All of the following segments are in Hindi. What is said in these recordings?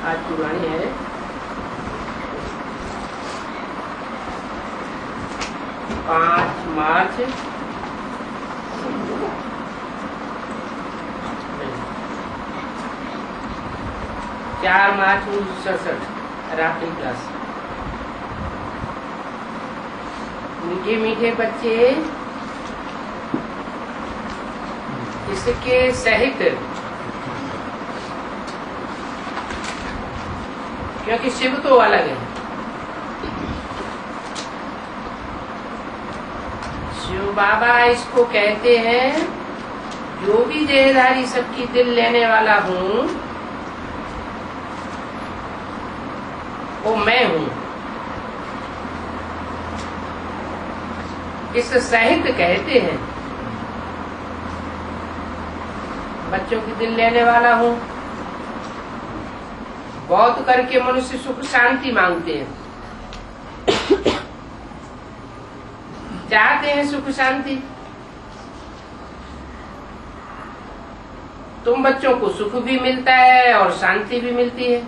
आज की वाणी है 5 मार्च 4 मार्च 1967 रात्रि क्लास। मीठे मीठे बच्चे इसके सहित, क्योंकि शिव तो अलग है। शिव बाबा इसको कहते हैं, जो भी देहधारी सबकी दिल लेने वाला हूँ वो मैं हूँ। इस सहित कहते हैं, बच्चों की दिल लेने वाला हूँ। बहुत करके मनुष्य सुख शांति मांगते हैं, चाहते हैं सुख शांति। तुम बच्चों को सुख भी मिलता है और शांति भी मिलती है।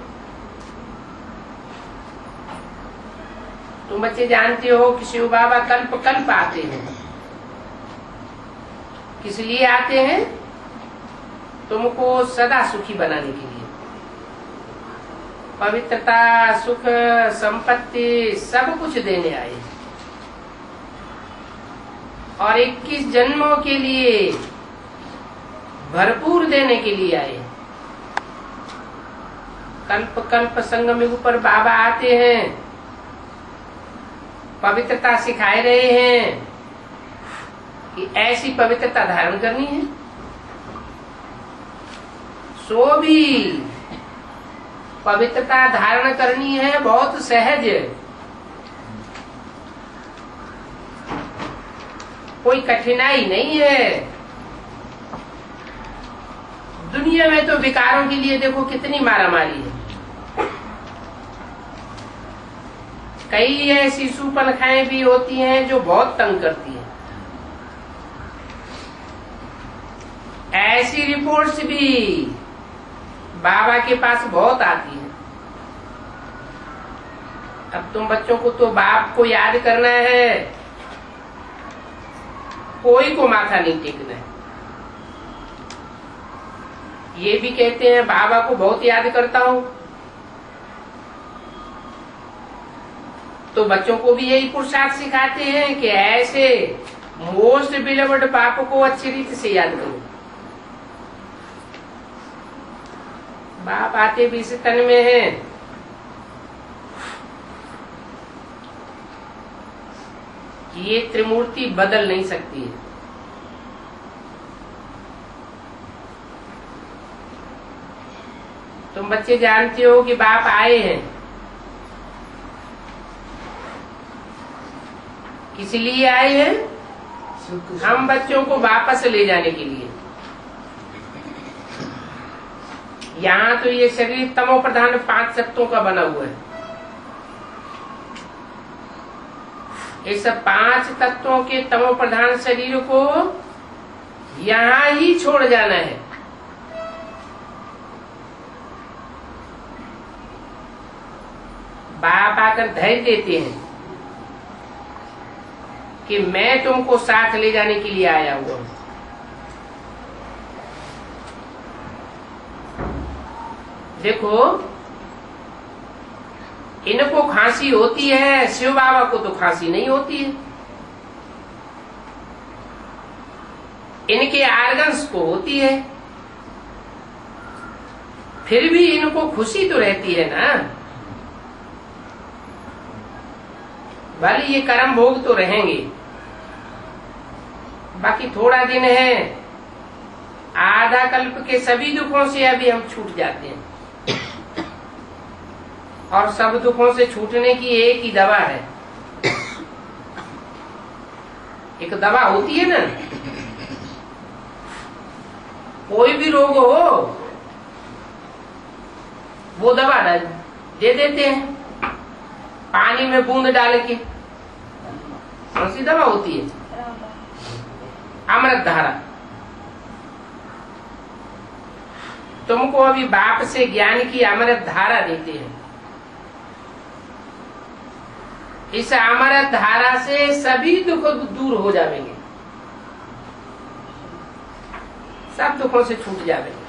तुम बच्चे जानते हो कि शिव बाबा कल्प कल्प आते हैं। किस लिए आते हैं? तुमको सदा सुखी बनाने के लिए। पवित्रता, सुख, संपत्ति सब कुछ देने आए और 21 जन्मों के लिए भरपूर देने के लिए आए। कल्प कल्प संगम युग पर बाबा आते हैं, पवित्रता सिखाए रहे हैं कि ऐसी पवित्रता धारण करनी है। सो भी पवित्रता धारण करनी है बहुत सहज, कोई कठिनाई नहीं है। दुनिया में तो विकारों के लिए देखो कितनी मारामारी है। कई ऐसी सुपलखाएं भी होती हैं जो बहुत तंग करती हैं। ऐसी रिपोर्ट्स भी बाबा के पास बहुत आती है। अब तुम बच्चों को तो बाप को याद करना है, कोई को माथा नहीं टेकना है। ये भी कहते हैं बाबा को बहुत याद करता हूं, तो बच्चों को भी यही पुरुषार्थ सिखाते हैं कि ऐसे मोस्ट बिलवड बाप को अच्छी रीति से याद करो। बाप आते भी इस तन में है, ये त्रिमूर्ति बदल नहीं सकती है। तुम बच्चे जानते हो कि बाप आए हैं, किस लिए आए हैं? हम बच्चों को वापस ले जाने के लिए। यहाँ तो ये शरीर तमो प्रधान 5 तत्वों का बना हुआ है। इस 5 तत्वों के तमो प्रधान शरीर को यहाँ ही छोड़ जाना है। बाप आकर धैर्य देते हैं कि मैं तुमको साथ ले जाने के लिए आया हुआ हूं। देखो, इनको खांसी होती है, शिव बाबा को तो खांसी नहीं होती है। इनके आर्गन्स को होती है, फिर भी इनको खुशी तो रहती है ना। भले ये कर्म भोग तो रहेंगे, बाकी थोड़ा दिन है, आधा कल्प के सभी दुखों से अभी हम छूट जाते हैं। और सब दुखों से छूटने की एक ही दवा है। एक दवा होती है ना, कोई भी रोग हो वो दवा दे देते हैं पानी में बूंद डाल के। कौन सी दवा होती है? अमृत धारा। तुमको अभी बाप से ज्ञान की अमृत धारा देते हैं। इस अमृत धारा से सभी दुख दूर हो जाएंगे, सब दुखों से छूट जाएंगे।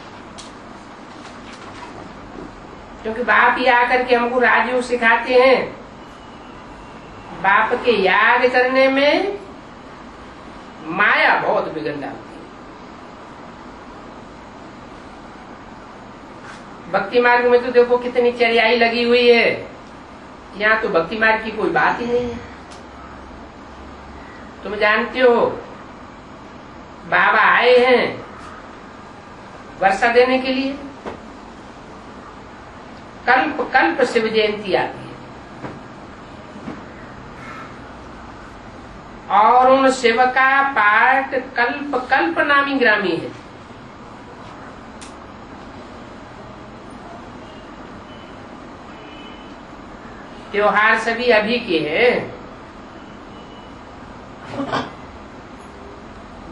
क्योंकि बाप ही आकर के हमको राजयोग सिखाते हैं। बाप के याद करने में माया बहुत बिगड़ डालती है। भक्ति मार्ग में तो देखो कितनी चरियाई लगी हुई है, यहाँ तो भक्ति मार्ग की कोई बात ही नहीं है। तुम जानते हो बाबा आए हैं वर्षा देने के लिए, कल्प कल्प शिव जयंती आती है और उन शिव का पाठ कल्प कल्प नामी ग्रामी है। त्योहार सभी अभी के हैं।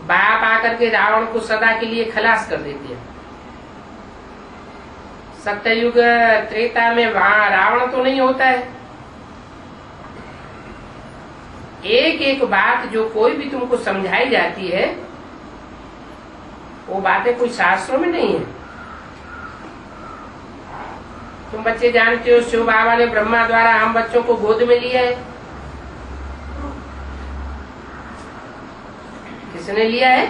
बाप आकर के रावण को सदा के लिए खलास कर देते हैं। सत्ययुग त्रेता में वहां रावण तो नहीं होता है। एक एक बात जो कोई भी तुमको समझाई जाती है वो बातें कोई शास्त्रों में नहीं है। तुम बच्चे जानते हो शिव बाबा ने ब्रह्मा द्वारा हम बच्चों को गोद में लिया है। किसने लिया है?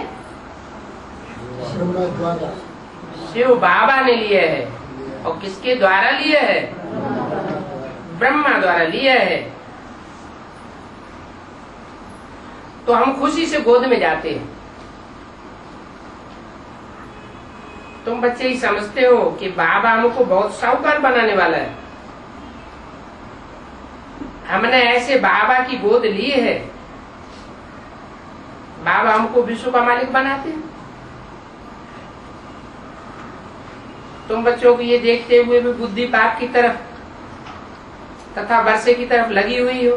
शिव बाबा ने लिया है। और किसके द्वारा लिया है? ब्रह्मा द्वारा लिया है। तो हम खुशी से गोद में जाते हैं। तुम बच्चे ही समझते हो कि बाबा हमको बहुत साहूकार बनाने वाला है। हमने ऐसे बाबा की गोद ली है, बाबा हमको विश्व का मालिक बनाते हैं। तुम बच्चों को ये देखते हुए भी बुद्धि पाप की तरफ तथा वर्षे की तरफ लगी हुई हो।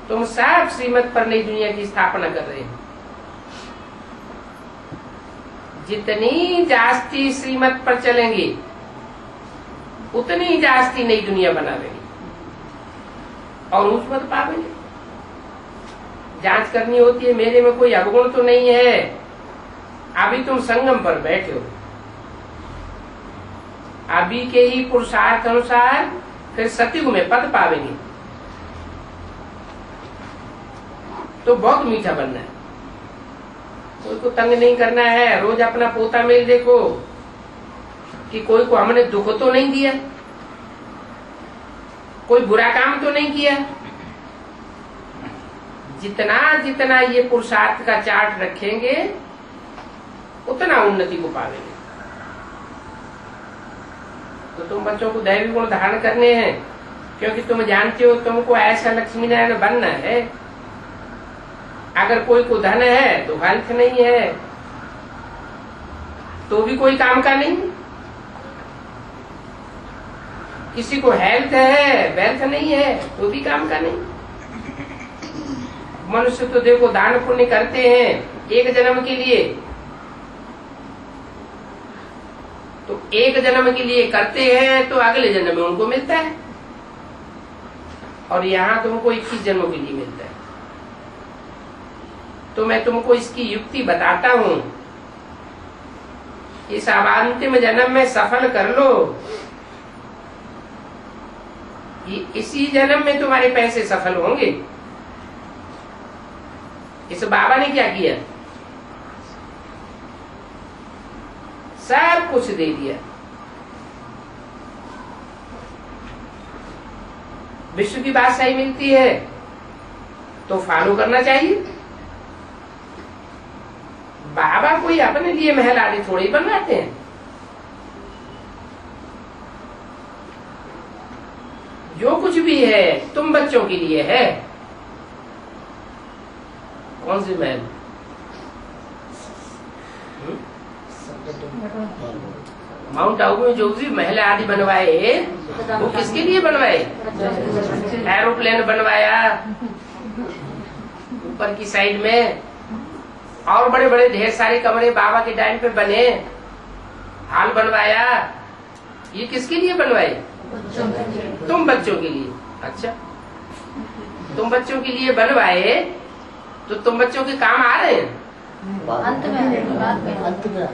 तुम सब श्रीमत पर नई दुनिया की स्थापना कर रहे हो। जितनी जास्ती श्रीमत पर चलेंगे उतनी जास्ती नई दुनिया बनावेंगे और ऊंच मत पावेंगे। जांच करनी होती है मेरे में कोई अवगुण तो नहीं है। अभी तुम संगम पर बैठे हो, अभी के ही पुरुषार्थ अनुसार फिर सतयुग में पद पावेंगे। तो बहुत मीठा बनना है, कोई को तंग नहीं करना है। रोज अपना पोता मेल देखो कि कोई को हमने दुख तो नहीं दिया, कोई बुरा काम तो नहीं किया। जितना जितना ये पुरुषार्थ का चार्ट रखेंगे उतना उन्नति को पावेंगे। तो तुम बच्चों को दैवी गुण धारण करने हैं, क्योंकि तुम जानते हो तुमको ऐसा लक्ष्मी नारायण बनना है। अगर कोई को धन है तो हेल्थ नहीं है तो भी कोई काम का नहीं। किसी को हेल्थ है वेल्थ नहीं है तो भी काम का नहीं। मनुष्य तो देखो दान पुण्य करते हैं एक जन्म के लिए, तो एक जन्म के लिए करते हैं तो अगले जन्म में उनको मिलता है, और यहाँ तुमको 21 जन्मों के लिए मिलता है। तो मैं तुमको इसकी युक्ति बताता हूँ। इस अंतिम जन्म में सफल कर लो, इसी जन्म में तुम्हारे पैसे सफल होंगे। इस बाबा ने क्या किया? सब कुछ दे दिया। विश्व की बात सही मिलती है तो फॉलो करना चाहिए। बाबा कोई अपने लिए महल आदि थोड़ी बनवाते हैं। जो कुछ भी है तुम बच्चों के लिए है। कौन सी महल? माउंट आबू में जो भी महल आदि बनवाए वो किसके लिए बनवाए? एरोप्लेन बनवाया ऊपर की साइड में, और बड़े बड़े ढेर सारे कमरे बाबा के टाइम पे बने। हाल बनवाया, ये किसके लिए बनवाए? तुम बच्चों के लिए। अच्छा, तुम बच्चों के लिए बनवाए तो तुम बच्चों के काम आ रहे हैं? अंत में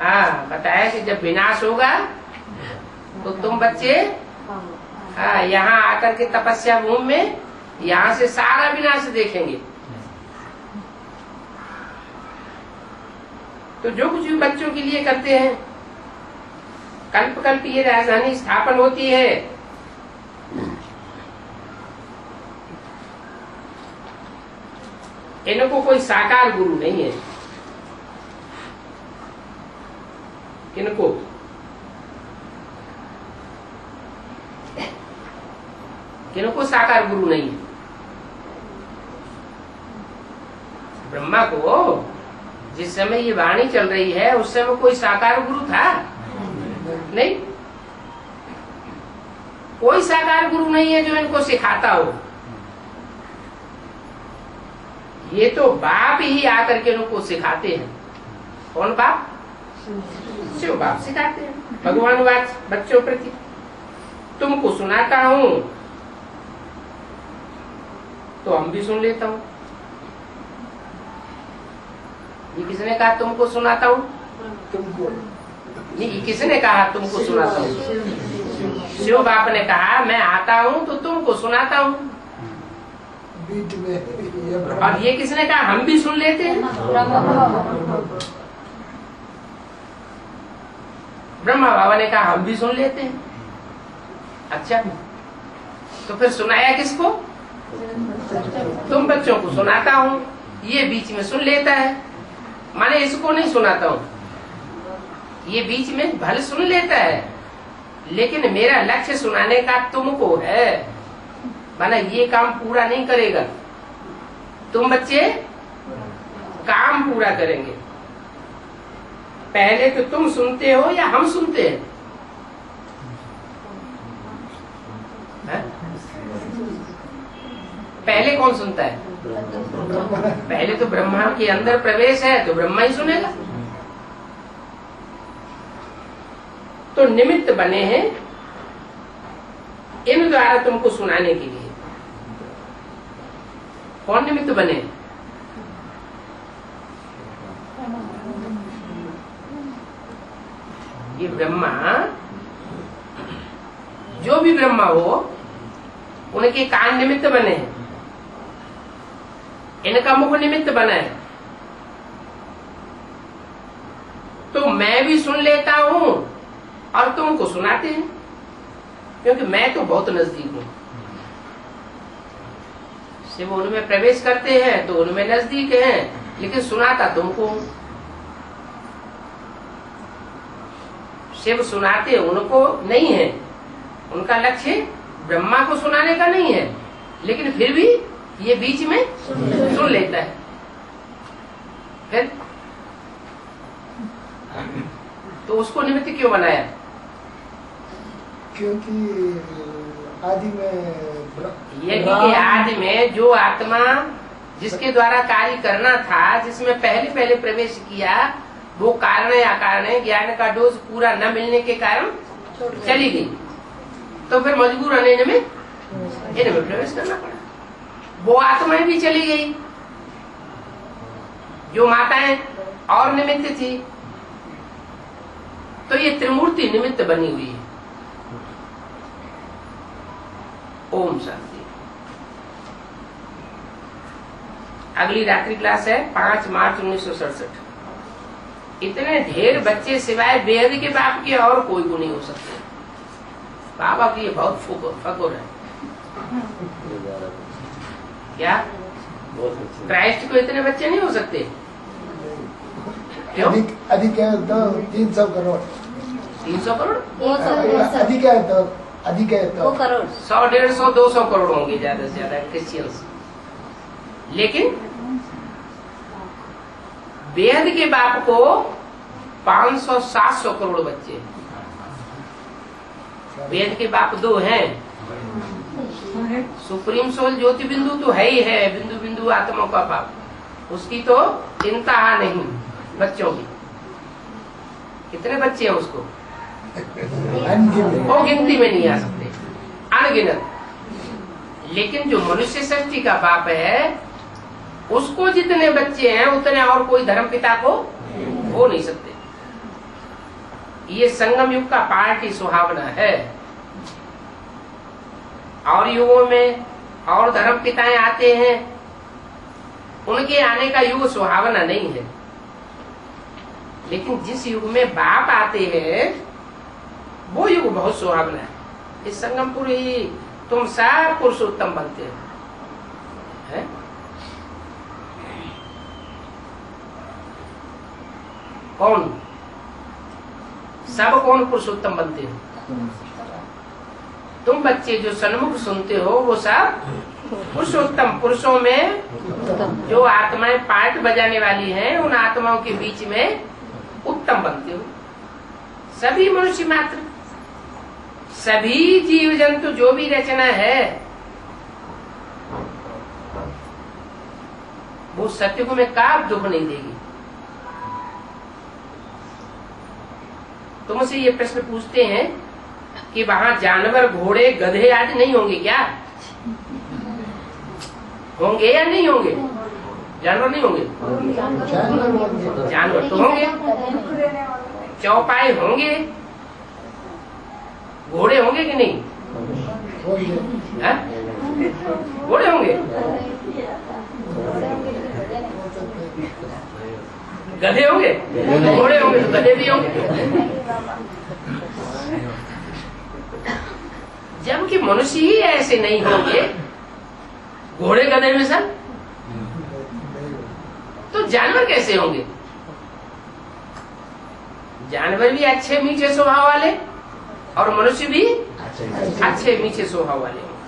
हाँ, बताया कि जब विनाश होगा तो तुम बच्चे यहाँ आकर के तपस्या भूमि में यहाँ से सारा विनाश देखेंगे। तो जो कुछ भी बच्चों के लिए करते हैं, कल्प कल्प ये राजधानी स्थापन होती है। इनको कोई साकार गुरु नहीं है। किनको? किनको साकार गुरु नहीं है? ब्रह्मा को जिस समय ये वाणी चल रही है उस समय कोई साकार गुरु था? नहीं, कोई साकार गुरु नहीं है जो इनको सिखाता हो। ये तो बाप ही आकर के इनको सिखाते हैं। कौन बाप? शिव बाप सिखाते हैं। भगवान वाच बच्चों प्रति तुमको सुनाता हूं तो हम भी सुन लेता हूं। ये किसने कहा तुमको सुनाता हूं? तुमको नहीं, किसने कहा तुमको सुनाता हूं? शिव बाप ने कहा मैं आता हूं तो तुमको सुनाता हूं। बीच में और ये किसने कहा हम भी सुन लेते हैं? ब्रह्मा बाबा ने कहा हम भी सुन लेते हैं। अच्छा, तो फिर सुनाया किसको? तुम बच्चों को सुनाता हूं, ये बीच में सुन लेता है। माने इसको नहीं सुनाता हूं, ये बीच में भले सुन लेता है, लेकिन मेरा लक्ष्य सुनाने का तुमको है। माना ये काम पूरा नहीं करेगा, तुम बच्चे काम पूरा करेंगे। पहले तो तुम सुनते हो या हम सुनते हैं? पहले कौन सुनता है? पहले तो ब्रह्मा के अंदर प्रवेश है तो ब्रह्मा ही सुनेगा। तो निमित्त बने हैं इन द्वारा तुमको सुनाने के लिए। कौन निमित्त बने? ये ब्रह्मा, जो भी ब्रह्मा हो उनके कान निमित्त बने हैं, इनका मुख निमित्त बना है। तो मैं भी सुन लेता हूं और तुमको सुनाते हैं, क्योंकि मैं तो बहुत नजदीक हूं। शिव उनमें प्रवेश करते हैं तो उनमें नजदीक हैं, लेकिन सुनाता तुमको। शिव सुनाते उनको नहीं है, उनका लक्ष्य ब्रह्मा को सुनाने का नहीं है, लेकिन फिर भी ये बीच में सुन लेता है। फिर तो उसको निमित्त क्यों बनाया? क्योंकि आदि में यज्ञ के आदि में जो आत्मा जिसके द्वारा कार्य करना था, जिसमें पहले पहले प्रवेश किया, वो कारण या कारण ज्ञान का डोज पूरा न मिलने के कारण चली गई। तो फिर मजबूर इन्हें में प्रवेश करना पड़ा। वो आत्माएं भी चली गई जो माताएं और निमित्त थी। तो ये त्रिमूर्ति निमित्त बनी हुई है। ओम शांति। अगली रात्रि क्लास है 5 मार्च 1967। इतने ढेर बच्चे सिवाय बेहद के बाप के और कोई को नहीं हो सकते। बाबा की ये बहुत फकुर है। क्या क्राइस्ट को इतने बच्चे नहीं हो सकते? क्यों? अधिक है तो 300 करोड़। 300 करोड़? अधिक है तो अधिक है तो 2 करोड़ 100, 150, 200 करोड़ होंगे ज्यादा से ज्यादा क्रिश्चियंस। लेकिन बेहद के बाप को 500, 700 करोड़ बच्चे। वेद के बाप 2 हैं। सुप्रीम सोल ज्योति बिंदु तो है ही है, बिंदु बिंदु आत्मा का बाप। उसकी तो चिंता नहीं बच्चों की। कितने बच्चे हैं उसको? अनगिनत। वो गिनती में नहीं आ सकते, अनगिनत। लेकिन जो मनुष्य सृष्टि का बाप है, उसको जितने बच्चे हैं उतने और कोई धर्म पिता को हो नहीं सकते। ये संगम युग का पार्ट ही सुहावना है। और युगों में और धर्म पिताएं आते हैं, उनके आने का युग सुहावना नहीं है। लेकिन जिस युग में बाप आते हैं वो युग बहुत सुहावना है। इस संगमपुर ही तुम सब पुरुषोत्तम बनते हो, है? कौन सब कौन पुरुषोत्तम बनते हो? तुम बच्चे जो सन्मुख सुनते हो वो सब पुरुषोत्तम। पुरुषों में जो आत्माएं पार्ट बजाने वाली हैं, उन आत्माओं के बीच में उत्तम बनते हो। सभी मनुष्य मात्र, सभी जीव जंतु, जो भी रचना है वो सत्युग में काब दुख नहीं देगी। तुमसे ये प्रश्न पूछते हैं कि वहां जानवर, घोड़े, गधे आदि नहीं होंगे क्या? होंगे या नहीं होंगे? जानवर नहीं होंगे? जानवर तो होंगे। चौपाई होंगे, घोड़े होंगे कि नहीं? है? घोड़े होंगे, गधे होंगे, घोड़े होंगे तो गधे भी होंगे। जबकि मनुष्य ही ऐसे नहीं होंगे, घोड़े गधे में सब, तो जानवर कैसे होंगे? जानवर भी अच्छे मीठे स्वभाव वाले और मनुष्य भी अच्छे मीठे स्वभाव वाले होंगे।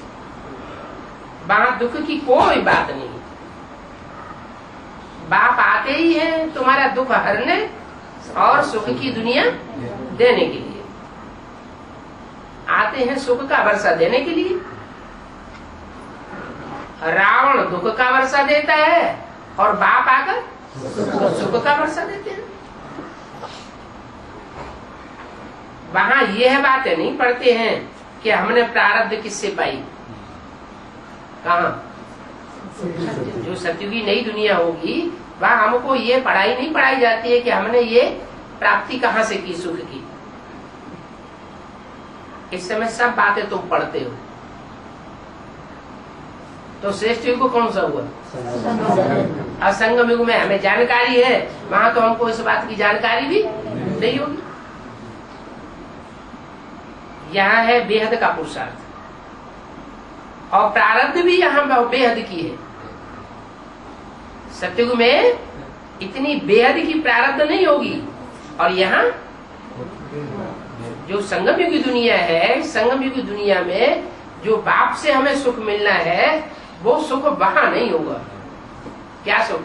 वहां दुख की कोई बात नहीं। बाप आते ही है तुम्हारा दुख हरने और सुख की दुनिया देने के लिए। आते हैं सुख का वर्षा देने के लिए। रावण दुख का वर्षा देता है और बाप आकर सुख का वर्षा देते हैं। वहां यह बातें नहीं पढ़ते हैं कि हमने प्रारब्ध किससे पाई। कहा? जो सत्युगी नई दुनिया होगी वहां हमको ये पढ़ाई नहीं पढ़ाई जाती है कि हमने ये प्राप्ति कहाँ से की सुख की। इस समय सब बातें तुम पढ़ते हो। तो श्रेष्ठ युग कौन सा हुआ? असंगम युग में हमें जानकारी है, वहां तो हमको इस बात की जानकारी भी नहीं होगी। यहाँ है बेहद का पुरुषार्थ और प्रारब्ध भी यहाँ बेहद की है। सत्युग में इतनी बेहद की प्रारब्ध नहीं होगी। और यहाँ जो संगम युग की दुनिया है, संगम युग की दुनिया में जो बाप से हमें सुख मिलना है वो सुख वहां नहीं होगा। क्या सुख?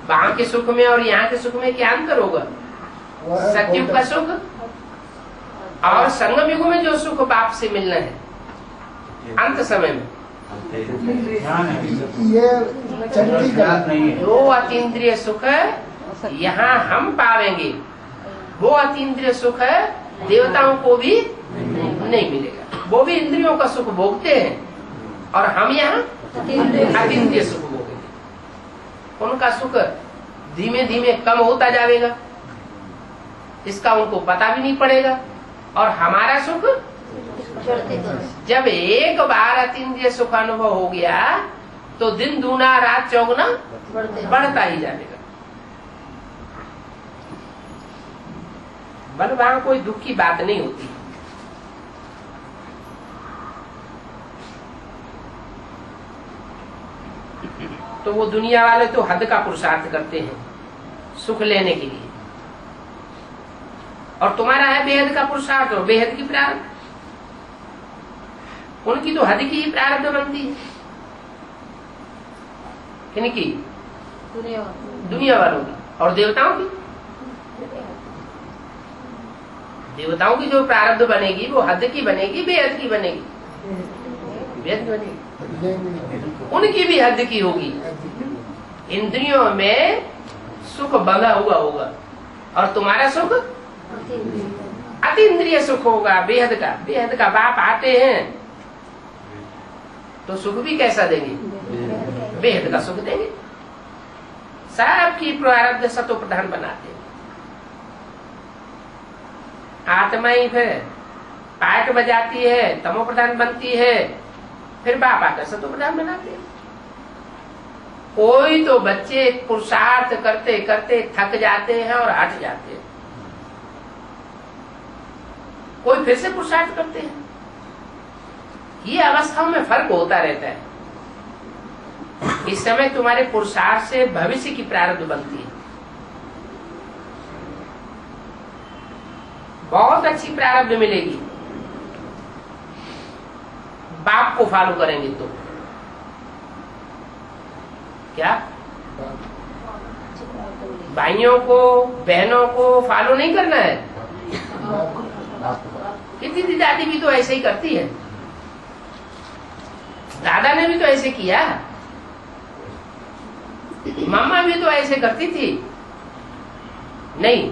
वहां के सुख में और यहाँ के सुख में क्या अंतर होगा? सत्युग का सुख और संगम युग में जो सुख बाप से मिलना है अंत समय में, ये चलती का जो अतीन्द्रिय सुख यहाँ हम पावेंगे, वो अतीन्द्रिय सुख देवताओं को भी नहीं मिलेगा। वो भी इंद्रियों का सुख भोगते हैं और हम यहाँ अतीन्द्रिय सुख भोगेंगे। उनका सुख धीमे धीमे कम होता जाएगा, इसका उनको पता भी नहीं पड़ेगा। और हमारा सुख जब एक बार अतीन्द्रिय सुख अनुभव हो गया तो दिन दूना रात चौगुना बढ़ता ही जाएगा। बल वहां कोई दुख की बात नहीं होती। तो वो दुनिया वाले तो हद का पुरुषार्थ करते हैं सुख लेने के लिए, और तुम्हारा है बेहद का पुरुषार्थ और बेहद की प्रारब्ध। उनकी तो हद की ही प्रारब्ध बनती है। किनकी? दुनिया वालों की। और देवताओं की? देवताओं की जो प्रारब्ध बनेगी वो हद की बनेगी, बेहद की बनेगी? बेहद की बनेगी। उनकी भी हद की होगी। इंद्रियों में सुख बंधा हुआ होगा और तुम्हारा सुख अतीन्द्रिय सुख होगा, बेहद का। बेहद का बाप आते हैं तो सुख भी कैसा देंगे? बेहद का सुख देंगे। सबकी प्रारब्ध सतो प्रधान बनाते हैं। आत्मा ही फिर पाठ बजाती है, तमो प्रधान बनती है, फिर बाप आकर सतो प्रधान बनाते हैं। कोई तो बच्चे पुरुषार्थ करते करते थक जाते हैं और हट जाते हैं, कोई फिर से पुरुषार्थ करते हैं। ये अवस्थाओं में फर्क होता रहता है। इस समय तुम्हारे पुरुषार्थ से भविष्य की प्रारब्ध बनती है। बहुत अच्छी प्रारब्ध मिलेगी बाप को फॉलो करेंगे तो। क्या भाइयों को बहनों को फॉलो नहीं करना है? कितनी दादी भी तो ऐसे ही करती है, दादा ने भी तो ऐसे किया, मामा भी तो ऐसे करती थी। नहीं,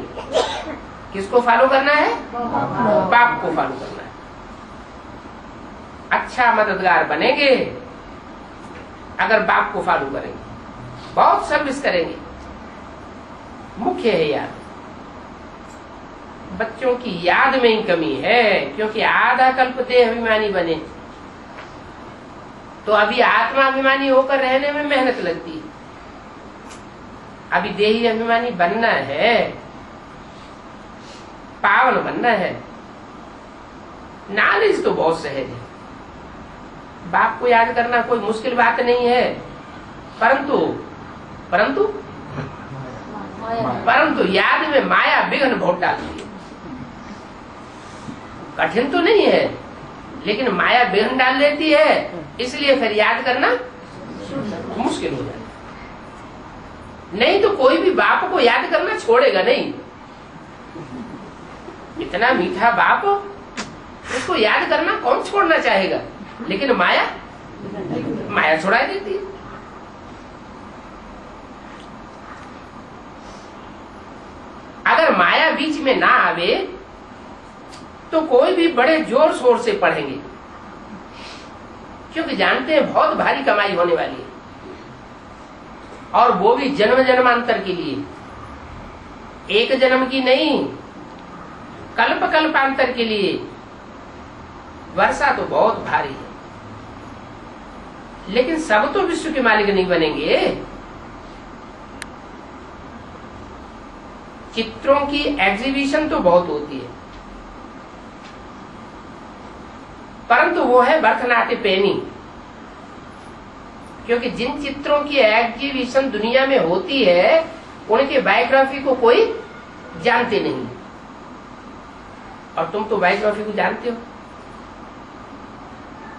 किसको फॉलो करना है? बाप को फॉलो करना है। अच्छा मददगार बनेंगे अगर बाप को फॉलो करेंगे, बहुत सर्विस करेंगे। मुख्य है याद। बच्चों की याद में ही कमी है, क्योंकि आधा कल्प देह अभिमानी बने तो अभी आत्माभिमानी होकर रहने में मेहनत लगती है। अभी देही अभिमानी बनना है, पावन बनना है। नॉलेज तो बहुत सहज है, बाप को याद करना कोई मुश्किल बात नहीं है, परंतु परंतु परंतु याद में माया विघ्न बहुत डालती है। कठिन तो नहीं है, लेकिन माया विघ्न डाल देती है, इसलिए फिर याद करना मुश्किल हो जाता है। नहीं तो कोई भी बाप को याद करना छोड़ेगा नहीं। इतना मीठा बाप, उसको याद करना कौन छोड़ना चाहेगा? लेकिन माया छुड़ा देती है। अगर माया बीच में ना आवे तो कोई भी बड़े जोर शोर से पढ़ेंगे, क्योंकि जानते हैं बहुत भारी कमाई होने वाली है, और वो भी जन्म जन्मांतर के लिए। एक जन्म की नहीं, कल्प कल्पांतर के लिए। वर्षा तो बहुत भारी है, लेकिन सब तो विश्व के मालिक नहीं बनेंगे। चित्रों की एग्जीबिशन तो बहुत होती है, परंतु वो है भरतनाट्य पेनी। क्योंकि जिन चित्रों की एग्जीबिशन दुनिया में होती है, उनके बायोग्राफी को कोई जानते नहीं, और तुम तो बायोग्राफी को जानते हो।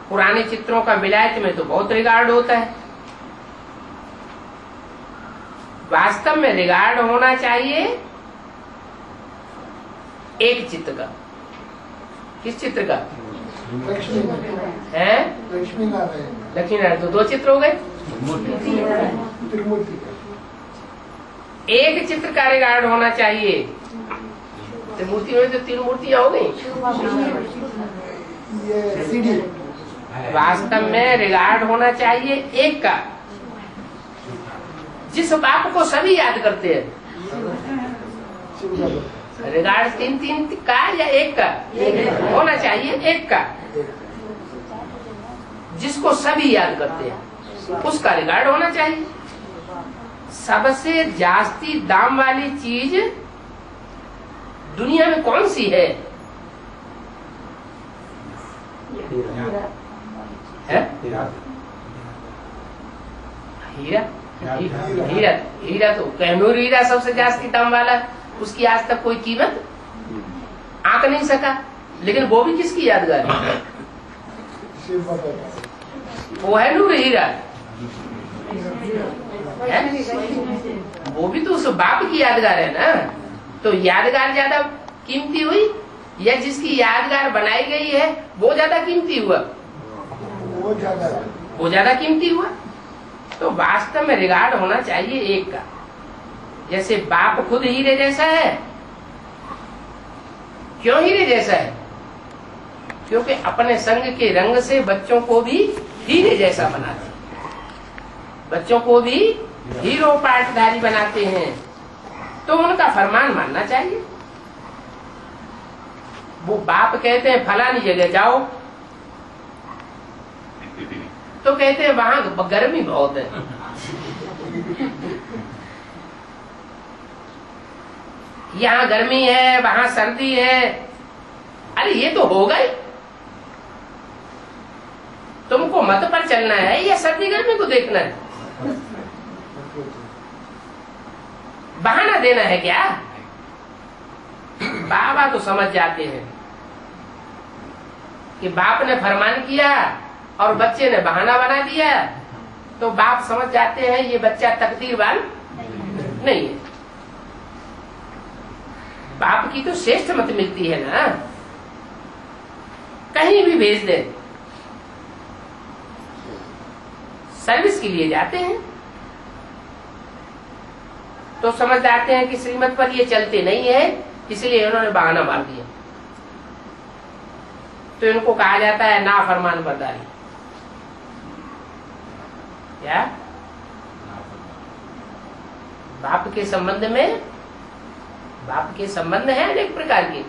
पुराने चित्रों का विलायत में तो बहुत रिगार्ड होता है। वास्तव में रिगार्ड होना चाहिए एक चित्र का। किस चित्र का? है लक्ष्मी नारायण। लक्ष्मी नारायण। तो दो चित्र हो गए। एक चित्र का रिगार्ड होना चाहिए। त्रिमूर्ति में तो तीन मूर्तियां हो गई। ये सीढ़ी। वास्तव में रिगार्ड होना चाहिए एक का, जिस बाप को सभी याद करते हैं। रिगार्ड तीन तीन का या एक का होना चाहिए। एक का जिसको सभी याद करते हैं, उसका रिगार्ड होना चाहिए। सबसे जास्ती दाम वाली चीज दुनिया में कौन सी है? हीरा। हीरा तो कैमूर हीरा सबसे जास्ती दाम वाला, उसकी आज तक कोई कीमत आंक नहीं सका। लेकिन वो भी किसकी यादगार है? वो है नूर हीरा। वो भी तो उस बाप की यादगार है ना। तो यादगार ज्यादा कीमती हुई या जिसकी यादगार बनाई गई है वो ज्यादा कीमती हुआ? वो ज्यादा कीमती हुआ। तो वास्तव में रिगार्ड होना चाहिए एक का। जैसे बाप खुद हीरे जैसा है, क्यों हीरे जैसा है? क्योंकि अपने संग के रंग से बच्चों को भी हीरे जैसा बनाते हैं, बच्चों को भी हीरो पाटधारी बनाते हैं। तो उनका फरमान मानना चाहिए। वो बाप कहते हैं फलानी जगह जाओ, तो कहते हैं वहां गर्मी बहुत है। यहाँ गर्मी है, वहां सर्दी है। अरे ये तो होगा ही। तुमको मत पर चलना है या सर्दी गर्मी को देखना है? बहाना देना है क्या? बाबा तो समझ जाते हैं कि बाप ने फरमान किया और बच्चे ने बहाना बना दिया, तो बाप समझ जाते हैं ये बच्चा तकदीरवान नहीं है। बाप की तो श्रेष्ठ मत मिलती है ना, कहीं भी भेज दे, सर्विस के लिए जाते हैं, तो समझ जाते हैं कि श्रीमत पर ये चलते नहीं है, इसलिए उन्होंने बहाना मार दिया। तो इनको कहा जाता है ना फरमान बरदारी। क्या बाप के संबंध में, बाप के संबंध है अनेक प्रकार के।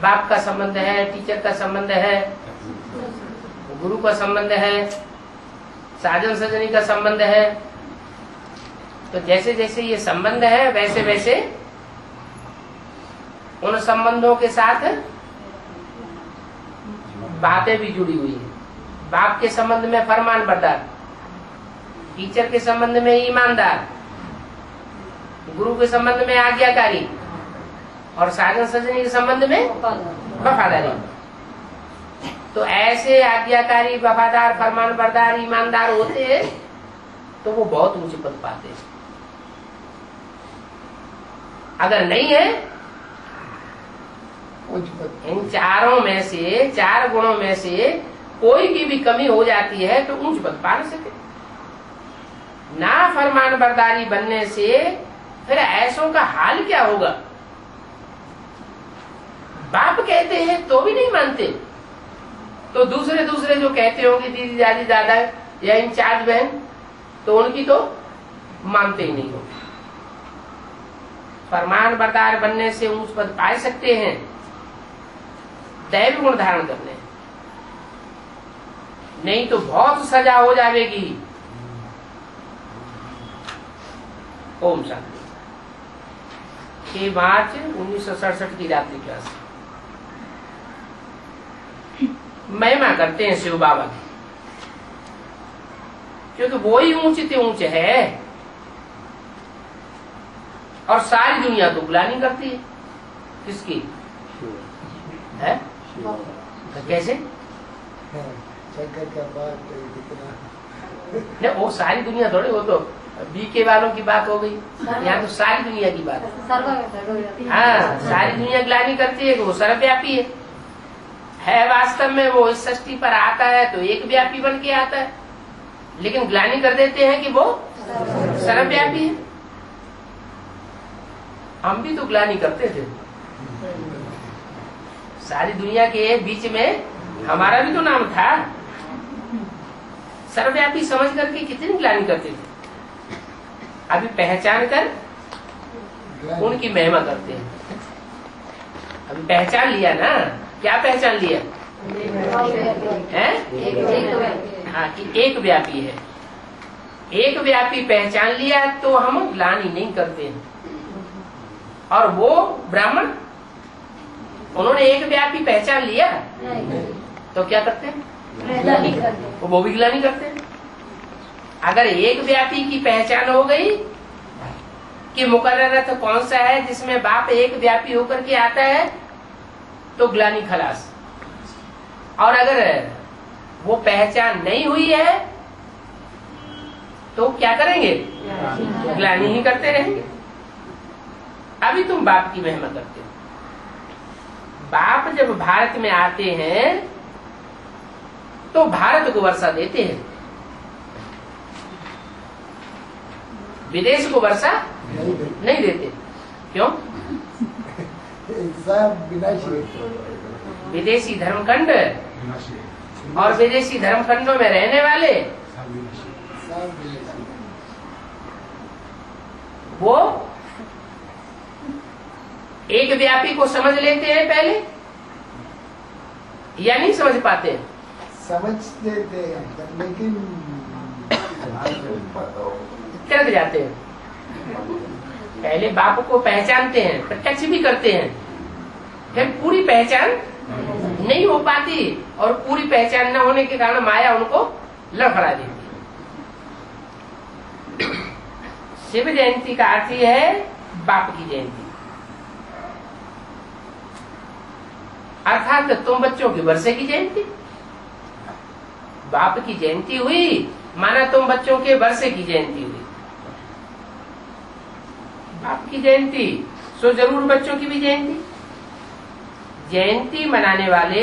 बाप का संबंध है, टीचर का संबंध है, गुरु का संबंध है, साजन सजनी का संबंध है। तो जैसे जैसे ये संबंध है वैसे वैसे उन संबंधों के साथ बातें भी जुड़ी हुई है। बाप के संबंध में फरमान बरदार, टीचर के संबंध में ईमानदार, गुरु के संबंध में आज्ञाकारी और साजन सजनी के संबंध में वफादारी। तो ऐसे आज्ञाकारी, वफादार, फरमान बरदार, ईमानदार होते हैं तो वो बहुत ऊंचे पद पाते हैं। अगर नहीं है, इन चारों में से, चार गुणों में से कोई की भी कमी हो जाती है तो ऊंच पद पा नहीं सके। ना फरमान बरदारी बनने से फिर ऐसों का हाल क्या होगा? बाप कहते हैं तो भी नहीं मानते, तो दूसरे दूसरे जो कहते होंगे दीदी दादी दादा या इंचार्ज बहन, तो उनकी तो मानते ही नहीं होंगे। फरमान बरदार बनने से ऊंच पद पा सकते हैं, दैव गुण धारण करने, नहीं तो बहुत सजा हो जाएगी। ओम शांति। 6 मार्च 1967 की रात्रि क्लास महिमा करते हैं शिव बाबा की, क्योंकि वो ही ऊंचे से ऊंचे है और सारी दुनिया तो गुलामी करती है। किसकी है? तो कैसे? शंकर का बात नहीं, वो सारी दुनिया थोड़ी, वो तो बीके वालों की बात हो गई। यहाँ तो सारी दुनिया की बात है। हाँ, सारी दुनिया ग्लानि करती है कि वो सर्वव्यापी है वास्तव में वो इस सृष्टि पर आता है तो एक व्यापी बन के आता है, लेकिन ग्लानि कर देते हैं कि वो सर्वव्यापी है। हम भी तो ग्लानि करते थे, सारी दुनिया के बीच में हमारा भी तो नाम था। सर्वव्यापी समझ करके कितनी ग्लानि करते थे, अभी पहचान कर उनकी महिमा करते हैं। अभी पहचान लिया ना, क्या पहचान लिया है? हाँ, कि एक व्यापी है। एक व्यापी पहचान लिया तो हम ग्लानि नहीं करते हैं। और वो ब्राह्मण, उन्होंने एक व्यापी पहचान लिया तो क्या करते हैं? वो भी ग्लानि करते हैं। अगर एक व्यापी की पहचान हो गई कि मुकर्रर अर्थ कौन सा है जिसमें बाप एक व्यापी होकर के आता है, तो ग्लानि खलास। और अगर वो पहचान नहीं हुई है तो क्या करेंगे? ग्लानि ही करते रहेंगे। अभी तुम बाप की महिमा करते हो। बाप जब भारत में आते हैं तो भारत को वर्षा देते हैं, विदेश को वर्षा नहीं देते। क्यों? सब विनाशी। विदेशी धर्मखंड और विदेशी धर्मखंडों में रहने वाले सब विनाशी। वो एक व्यापी को समझ लेते हैं पहले या नहीं समझ पाते? समझ लेते हैं लेकिन तिरक जाते हैं। पहले बाप को पहचानते हैं, प्रत्यक्ष भी करते हैं, फिर पूरी पहचान नहीं हो पाती और पूरी पहचान न होने के कारण माया उनको लड़खड़ा देती है। शिव जयंती का अर्थ ही है बाप की जयंती, अर्थात तुम बच्चों के वर्षे की जयंती। बाप की जयंती हुई माना तुम बच्चों के वर्षे की जयंती हुई। बाप की जयंती सो जरूर बच्चों की भी जयंती। जयंती मनाने वाले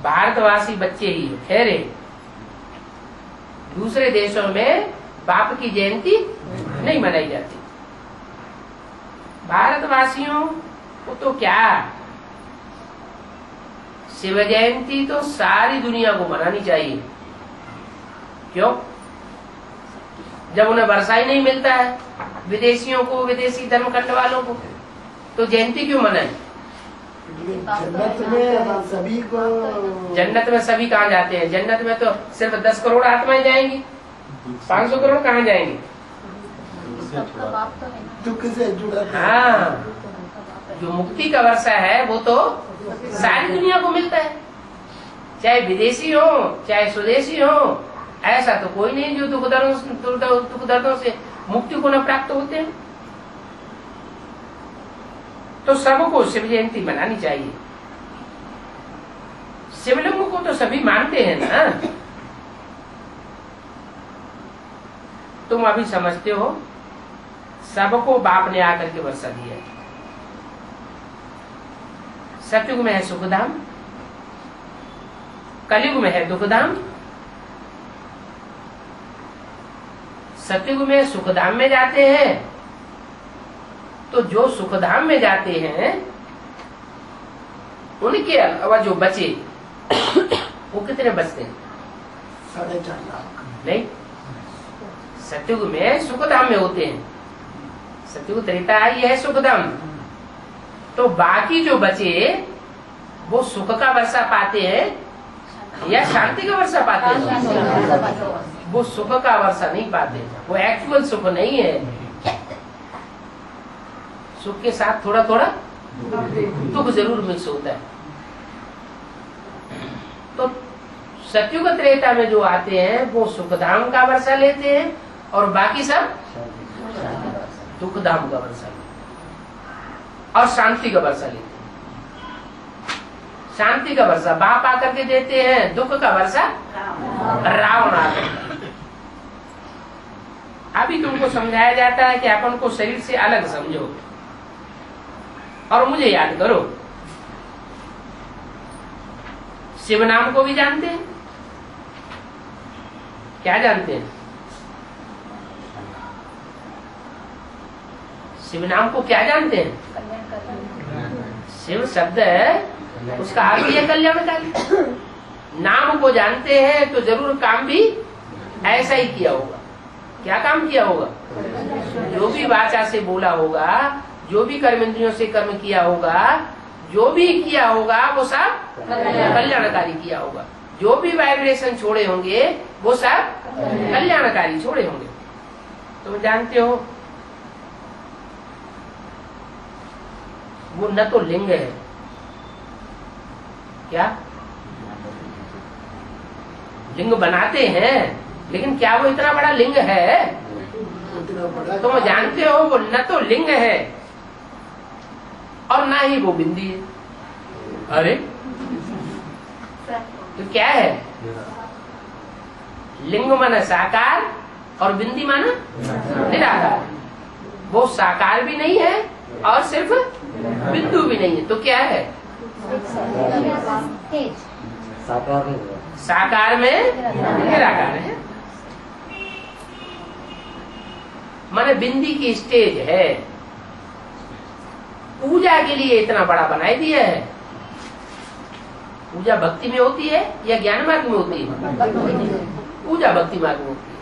भारतवासी बच्चे ही ठहरे, दूसरे देशों में बाप की जयंती नहीं मनाई जाती। भारतवासियों को तो क्या, शिव जयंती तो सारी दुनिया को मनानी चाहिए। क्यों? जब उन्हें वर्षा ही नहीं मिलता है विदेशियों को, विदेशी धर्मखंड वालों को, तो जयंती क्यों मनाए? जन्नत में सभी को, जन्नत में सभी कहाँ जाते हैं? जन्नत में तो सिर्फ 10 करोड़ आत्माएं जाएंगी, 500 करोड़ कहाँ जाएंगी? दुख से जुड़ा। हाँ, जो मुक्ति का वर्षा है वो तो सारी दुनिया को मिलता है, चाहे विदेशी हो चाहे स्वदेशी हो। ऐसा तो कोई नहीं जो दुख दर्दों से मुक्ति को न प्राप्त होते हैं। तो सबको शिव जयंती मनानी चाहिए। शिवलिंग को तो सभी मानते हैं ना। तुम अभी समझते हो सबको बाप ने आकर के वर्षा दिया है। सतयुग में है सुखधाम, कलयुग में है दुखधाम। सतयुग में सुखधाम में जाते हैं तो जो सुखधाम में जाते हैं उनके अलावा जो बचे वो कितने बचते हैं? 4.5 लाख। नहीं, सतयुग में सुखधाम में होते हैं। सतयुग त्रेता ये है सुखधाम। तो बाकी जो बचे वो सुख का वर्षा पाते हैं या शांति का वर्षा पाते हैं? वो सुख का वर्षा नहीं पाते, वो एक्चुअल सुख नहीं है। सुख के साथ थोड़ा थोड़ा दुख जरूर मिक्स होता है। तो सतयुग त्रेता में जो आते हैं वो सुखधाम का वर्षा लेते हैं और बाकी सब दुखधाम का वर्षा लेते हैं और शांति का वर्षा लेते हैं। शांति का वर्षा बाप आकर के देते हैं, दुख का वर्षा रावण आकर। अभी तुमको समझाया जाता है कि अपन को शरीर से अलग समझो और मुझे याद करो। शिव नाम को भी जानते हैं? क्या जानते हैं? शिव नाम को क्या जानते हैं? शिव शब्द है, उसका अर्थ है कल्याणकारी। नाम को जानते हैं तो जरूर काम भी ऐसा ही किया होगा। क्या काम किया होगा? जो भी वाचा से बोला होगा, जो भी कर्म इंद्रियों से कर्म किया होगा, जो भी किया होगा वो सब कल्याणकारी किया होगा। जो भी वाइब्रेशन छोड़े होंगे वो सब कल्याणकारी छोड़े होंगे। तुम जानते हो वो न तो लिंग है, क्या लिंग बनाते हैं, लेकिन क्या वो इतना बड़ा लिंग है? तुम जानते हो वो न तो लिंग है और ना ही वो बिंदी है। अरे तो क्या है? लिंग माना साकार और बिंदी माना निराकार। वो साकार भी नहीं है और सिर्फ बिंदु भी नहीं है। तो क्या है? साकार में निराकार है, माने बिंदी की स्टेज है। पूजा के लिए इतना बड़ा बनाई दिया है। पूजा भक्ति में होती है या ज्ञान मार्ग में होती है? पूजा भक्ति मार्ग में होती है।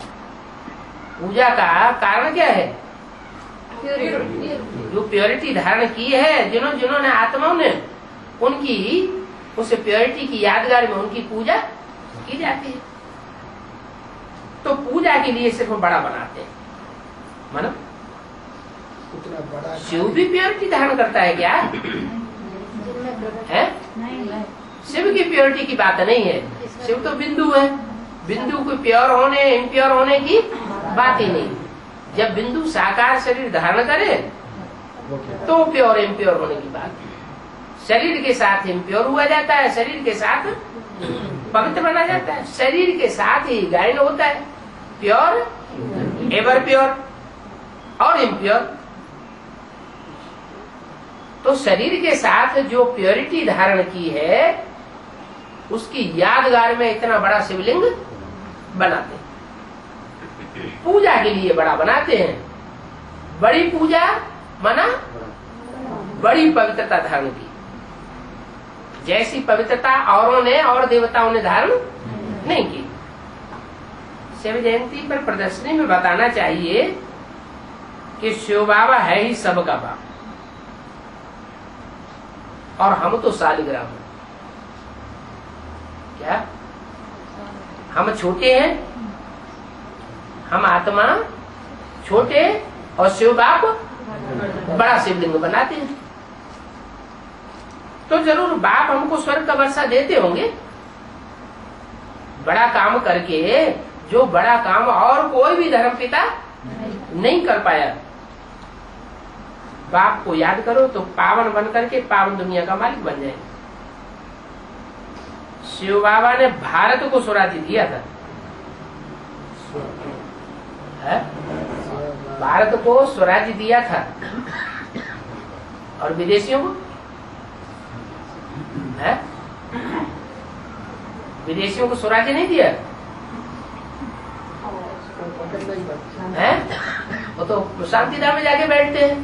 पूजा का कारण क्या है? जो प्योरिटी धारण की है, जिन्होंने आत्माओं ने, उनकी उस प्योरिटी की यादगार में उनकी पूजा की जाती है। तो पूजा के लिए सिर्फ बड़ा बनाते हैं। मानो उतना बड़ा शिव भी प्योरिटी धारण करता है क्या? है? शिव की प्योरिटी की बात नहीं है। शिव तो बिंदु है। बिंदु को प्योर होने इम्प्योर होने की बात ही नहीं। जब बिंदु साकार शरीर धारण करे तो प्योर इम्प्योर होने की बात है। शरीर के साथ इम्प्योर हुआ जाता है, शरीर के साथ पवित्र बना जाता है, शरीर के साथ ही गायन होता है। प्योर, एवर प्योर और इम्प्योर। तो शरीर के साथ जो प्योरिटी धारण की है उसकी यादगार में इतना बड़ा शिवलिंग बनाते हैं। पूजा के लिए बड़ा बनाते हैं। बड़ी पूजा माना बड़ी पवित्रता धारण की। जैसी पवित्रता औरों ने और देवताओं ने धारण नहीं की। शिव जयंती पर प्रदर्शनी में बताना चाहिए कि शिव बाबा है ही सबका बाप और हम तो शालिग्राम हैं। क्या हम छोटे हैं? हम आत्मा छोटे और शिव बाप बड़ा शिवलिंग बनाते हैं। तो जरूर बाप हमको स्वर्ग का वर्षा देते होंगे। बड़ा काम करके, जो बड़ा काम और कोई भी धर्म पिता नहीं कर पाया। बाप को याद करो तो पावन बन करके पावन दुनिया का मालिक बन जाएंगे। शिव बाबा ने भारत को स्वराज्य दिया था। है? भारत को स्वराज्य दिया था और विदेशियों को है? विदेशियों को स्वराज्य नहीं दिया है? वो तो शांति धाम में जाके बैठते हैं।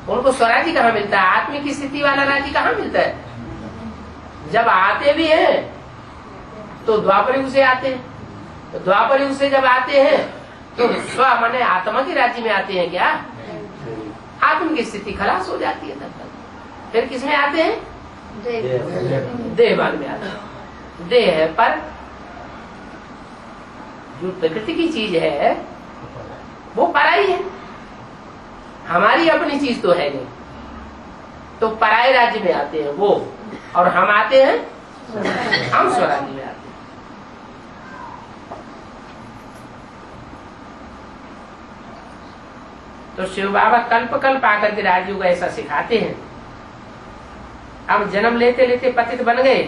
उनको स्वराज्य कहाँ मिलता है? आत्मिक स्थिति वाला राज्य कहाँ मिलता है? जब आते भी हैं तो द्वापर युग से आते हैं। तो द्वापर युग से जब आते हैं तो स्व माने आत्मा के राज्य में आते हैं क्या? आत्म की स्थिति खलास हो जाती है तब तक। फिर किस में आते हैं? देहभान में आते हैं। देह है पर जो प्रकृति की चीज है वो पराई है। हमारी अपनी चीज तो है नहीं। तो पराये राज्य में आते हैं वो, और हम आते हैं, हम स्वराज्य में आते हैं। तो शिव बाबा कल्प कल्प आकर के राजयोग ऐसा सिखाते हैं। अब जन्म लेते लेते पतित बन गए।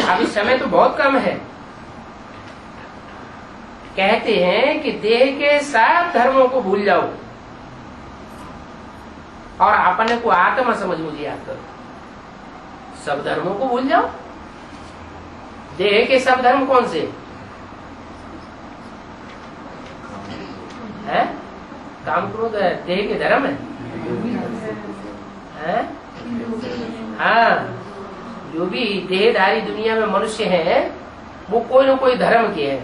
अभी समय तो बहुत कम है। कहते हैं कि देह के सब धर्मों को भूल जाओ और अपने को आत्मा समझ मुझे याद करो। सब धर्मों को भूल जाओ। देह के सब धर्म कौन से हैं? काम क्रोध देह के धर्म है? हाँ, जो भी देहधारी दुनिया में मनुष्य हैं वो कोई न कोई धर्म के हैं।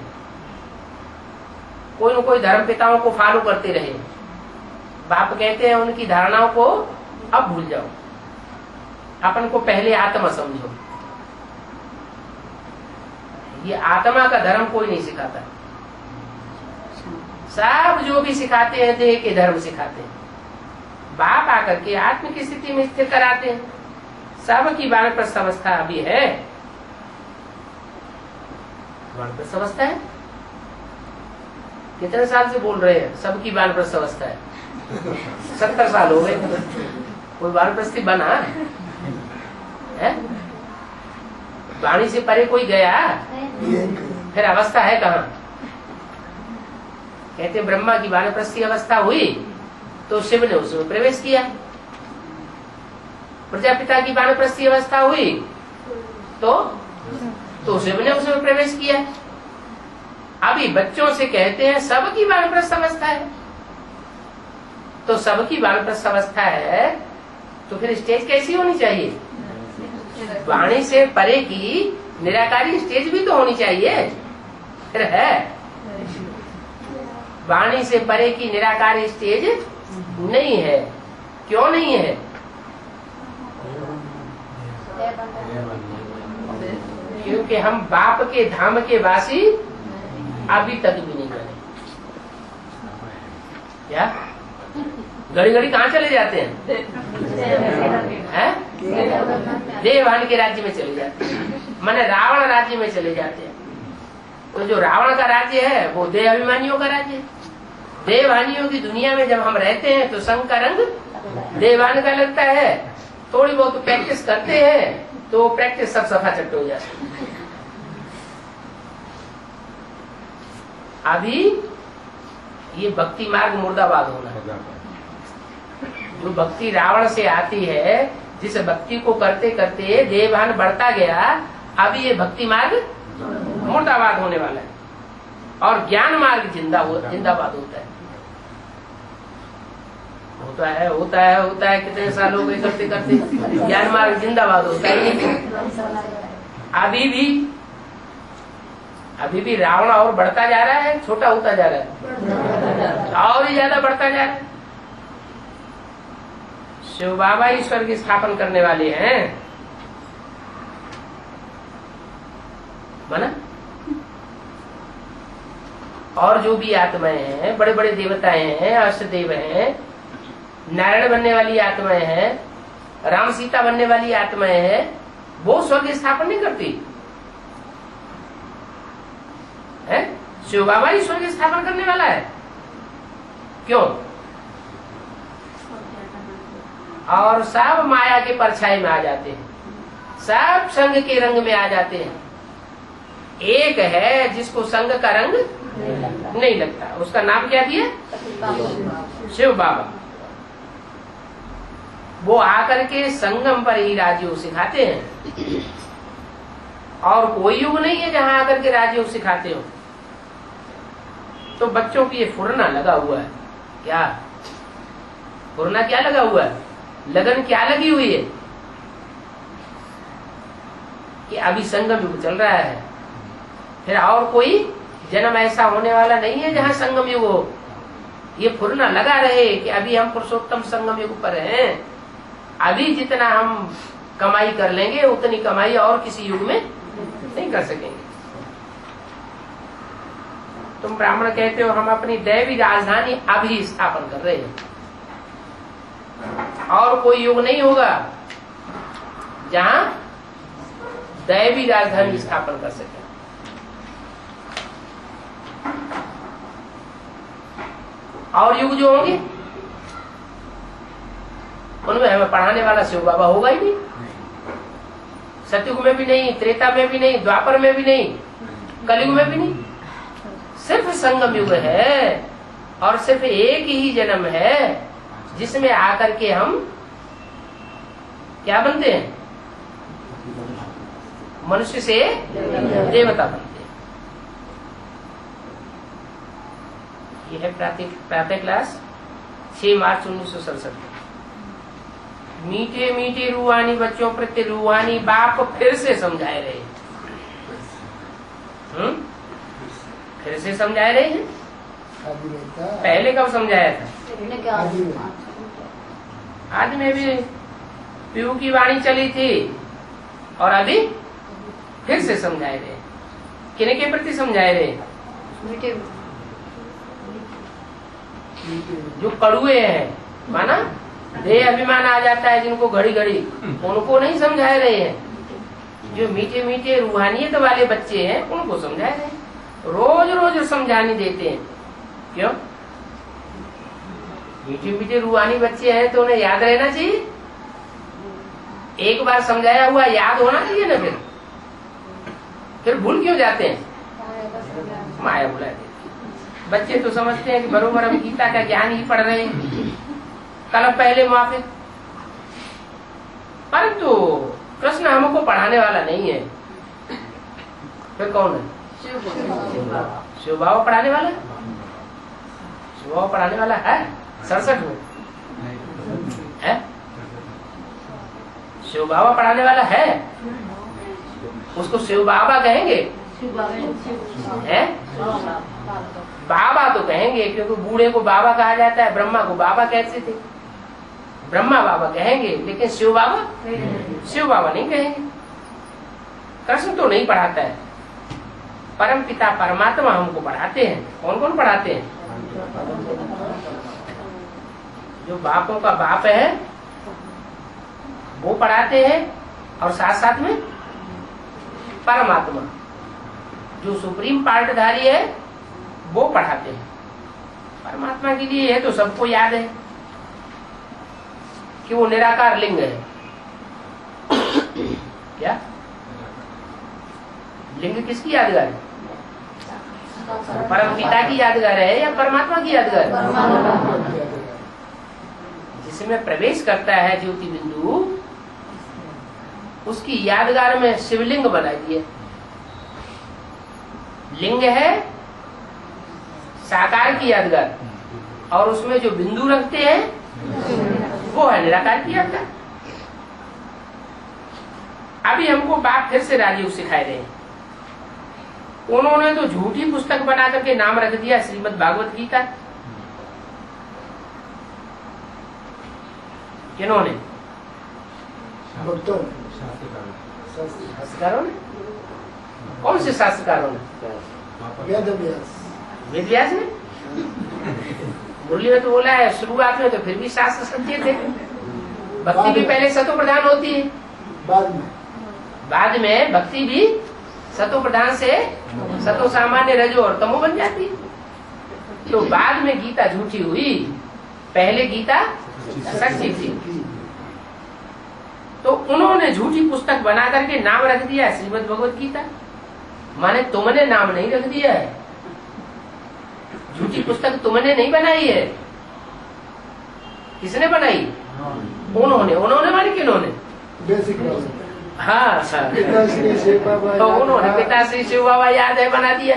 कोई न कोई धर्म पिताओं को फॉलो करते रहे। बाप कहते हैं उनकी धारणाओं को अब भूल जाओ, अपन को पहले आत्मा समझो। ये आत्मा का धर्म कोई नहीं सिखाता। सब जो भी सिखाते हैं देह के धर्म सिखाते हैं। बाप आकर के आत्म की स्थिति में स्थिर कराते हैं। सब की वानप्रस्थ अवस्था अभी है। वानप्रस्थ अवस्था है। कितने साल से बोल रहे हैं सबकी वानप्रस्थ अवस्था है? 70 साल हो गए। कोई वानप्रस्थी बना है? वाणी से परे कोई गया? फिर अवस्था है कहाँ? कहते ब्रह्मा की वानप्रस्थी अवस्था हुई तो शिव ने उसमें प्रवेश किया। प्रजापिता की वानप्रस्थी अवस्था हुई तो शिव ने उसमें प्रवेश किया। अभी बच्चों से कहते हैं सबकी वानप्रस्थ अवस्था है तो सबकी वानप्रस्थ अवस्था है, तो फिर स्टेज कैसी होनी चाहिए? वाणी से परे की निराकारी स्टेज भी तो होनी चाहिए। फिर है वाणी से परे की निराकारी स्टेज नहीं है। क्यों नहीं है? क्योंकि हम बाप के धाम के वासी अभी तक भी नहीं बने। क्या घड़ी घड़ी कहाँ चले जाते हैं? देववान के राज्य में चले जाते हैं, माने रावण राज्य में चले जाते हैं। तो जो रावण का राज्य है वो देह अभिमानियों का राज्य है। देववानियों की दुनिया में जब हम रहते हैं तो संग का रंग देवान का लगता है। थोड़ी बहुत प्रैक्टिस करते हैं तो प्रैक्टिस सब सफा चट्ट हो जाती है। अभी ये भक्ति मार्ग मुर्दाबाद होना है। जो भक्ति रावण से आती है, जिस भक्ति को करते करते देवभान बढ़ता गया, अभी ये भक्ति मार्ग मुर्दाबाद होने वाला है और ज्ञान मार्ग जिंदाबाद होता है। होता है कितने सालों के करते करते ज्ञान मार्ग जिंदाबाद होता है। अभी भी रावण और बढ़ता जा रहा है, छोटा होता जा रहा है, और ही ज्यादा बढ़ता जा रहा है। शिव बाबा ईश्वर की स्थापन करने वाले हैं, माना। और जो भी आत्माएं हैं, बड़े बड़े देवताएं हैं, अष्टदेव हैं, नारायण बनने वाली आत्माएं हैं, राम सीता बनने वाली आत्माएं हैं, वो स्वर्ग स्थापन नहीं करती है। शिव बाबा ही स्वर्ग स्थापन करने वाला है। क्यों? और सब माया के परछाई में आ जाते हैं, सब संग के रंग में आ जाते हैं। एक है जिसको संग का रंग नहीं लगता, उसका नाम क्या दिया? शिव बाबा। वो आकर के संगम पर ही राजयोग सिखाते हैं, और कोई युग नहीं है जहां आकर के राजयोग सिखाते हो। तो बच्चों की ये फुरना लगा हुआ है। क्या फुरना क्या लगा हुआ है? लगन क्या लगी हुई है कि अभी संगम युग चल रहा है, फिर और कोई जन्म ऐसा होने वाला नहीं है जहां संगम युग हो। ये फुरना लगा रहे कि अभी हम पुरुषोत्तम संगम युग पर हैं, अभी जितना हम कमाई कर लेंगे उतनी कमाई और किसी युग में नहीं कर सकेंगे। तुम ब्राह्मण कहते हो हम अपनी दैवी राजधानी अभी स्थापन कर रहे हैं, और कोई युग नहीं होगा जहां दैवी राजधानी स्थापन कर सके। और युग जो होंगे उनमें हमें पढ़ाने वाला शिव बाबा होगा ही नहीं। सतयुग में भी नहीं, त्रेता में भी नहीं, द्वापर में भी नहीं, कलयुग में भी नहीं। सिर्फ संगम युग है, और सिर्फ एक ही जन्म है जिसमें आकर के हम क्या बनते हैं? मनुष्य से देवता बनते हैं। यह है प्रातः क्लास 6 मार्च 1967। मीठे मीठे रूहानी बच्चों प्रति रूहानी बाप फिर से समझाए रहे। फिर से समझाए रहे हैं। पहले कब समझाया था? आज में भी पीयू की वाणी चली थी, और अभी फिर से समझाए रहे। किन के प्रति समझाए रहे? जो कड़ुए हैं, माना देह अभिमान आ जाता है जिनको घड़ी घड़ी, उनको नहीं समझाए रहे हैं। जो मीठे मीठे रूहानियत वाले बच्चे हैं उनको समझाए रहे हैं। रोज रोज समझाने देते हैं। क्यों? मीठे मीठे रूहानी बच्चे हैं तो उन्हें याद रहना चाहिए। एक बार समझाया हुआ याद होना चाहिए ना। फिर भूल क्यों जाते हैं? माया बुला देती। बच्चे तो समझते हैं कि बरोबर हम गीता का ज्ञान ही पढ़ रहे हैं, कल पहले मुआफिक। परंतु कृष्ण हमको पढ़ाने वाला नहीं है। फिर कौन है? शिव बाबा पढ़ाने वाला। शिव बाबा पढ़ाने वाला है 67 में। शिव बाबा पढ़ाने वाला है, उसको शिव बाबा कहेंगे हैं? बाबा तो कहेंगे, क्योंकि बूढ़े को बाबा कहा जाता है, ब्रह्मा को बाबा कहते थे, ब्रह्मा बाबा कहेंगे, लेकिन शिव बाबा नहीं कहेंगे। कृष्ण तो नहीं पढ़ाता है, परम पिता परमात्मा हमको पढ़ाते हैं। कौन कौन पढ़ाते हैं? जो बापों का बाप है वो पढ़ाते हैं, और साथ साथ में परमात्मा जो सुप्रीम पार्टधारी है वो पढ़ाते हैं। परमात्मा के लिए है तो सबको याद है कि वो निराकार लिंग है। क्या लिंग किसकी यादगार है? परम पिता की यादगार है या परमात्मा की यादगार है? जिसमें प्रवेश करता है ज्योति बिंदु, उसकी यादगार में शिवलिंग बनाई दिए। लिंग है साकार की यादगार, और उसमें जो बिंदु रखते हैं वो है निराकार की यादगार। अभी हमको बाप फिर से राजयोग सिखाए रहे हैं। उन्होंने तो झूठी पुस्तक बना करके नाम रख दिया श्रीमद् भागवत गीता। किन्होंने? शास्त्रकारों ने। कौन से शास्त्रकारों ने? वेद व्यास ने। मुरली में तो बोला है शुरुआत में तो फिर भी शास्त्र सत्य थे। भक्ति भी पहले सतो प्रधान होती है, बाद में भक्ति भी सतो प्रधान से सतो सामान्य रजो और तमो बन जाती है। तो बाद में गीता झूठी हुई, पहले गीता सच्ची थी। तो उन्होंने झूठी पुस्तक बना करके नाम रख दिया है श्रीमद् भगवत गीता। माने तुमने नाम नहीं रख दिया है, झूठी पुस्तक तुमने नहीं बनाई है। किसने बनाई? उन्होंने माने किन्होंने? हाँ, तो उन्होंने पिताश्री शिव बाबा याद है बना दिया,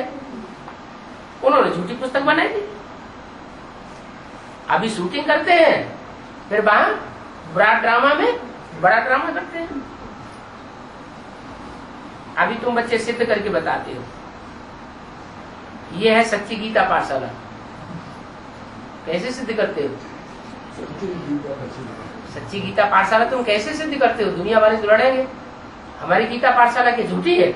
उन्होंने झूठी पुस्तक बनाई थी। अभी शूटिंग करते हैं, फिर वहां बड़ा ड्रामा करते हैं। अभी तुम बच्चे सिद्ध करके बताते हो। ये है सच्ची गीता पाठशाला। कैसे सिद्ध करते हो? सच्ची गीता पाठशाला तुम कैसे सिद्ध करते हो? दुनिया वाले तो लड़ेंगे हमारी गीता पाठशाला की झूठी है।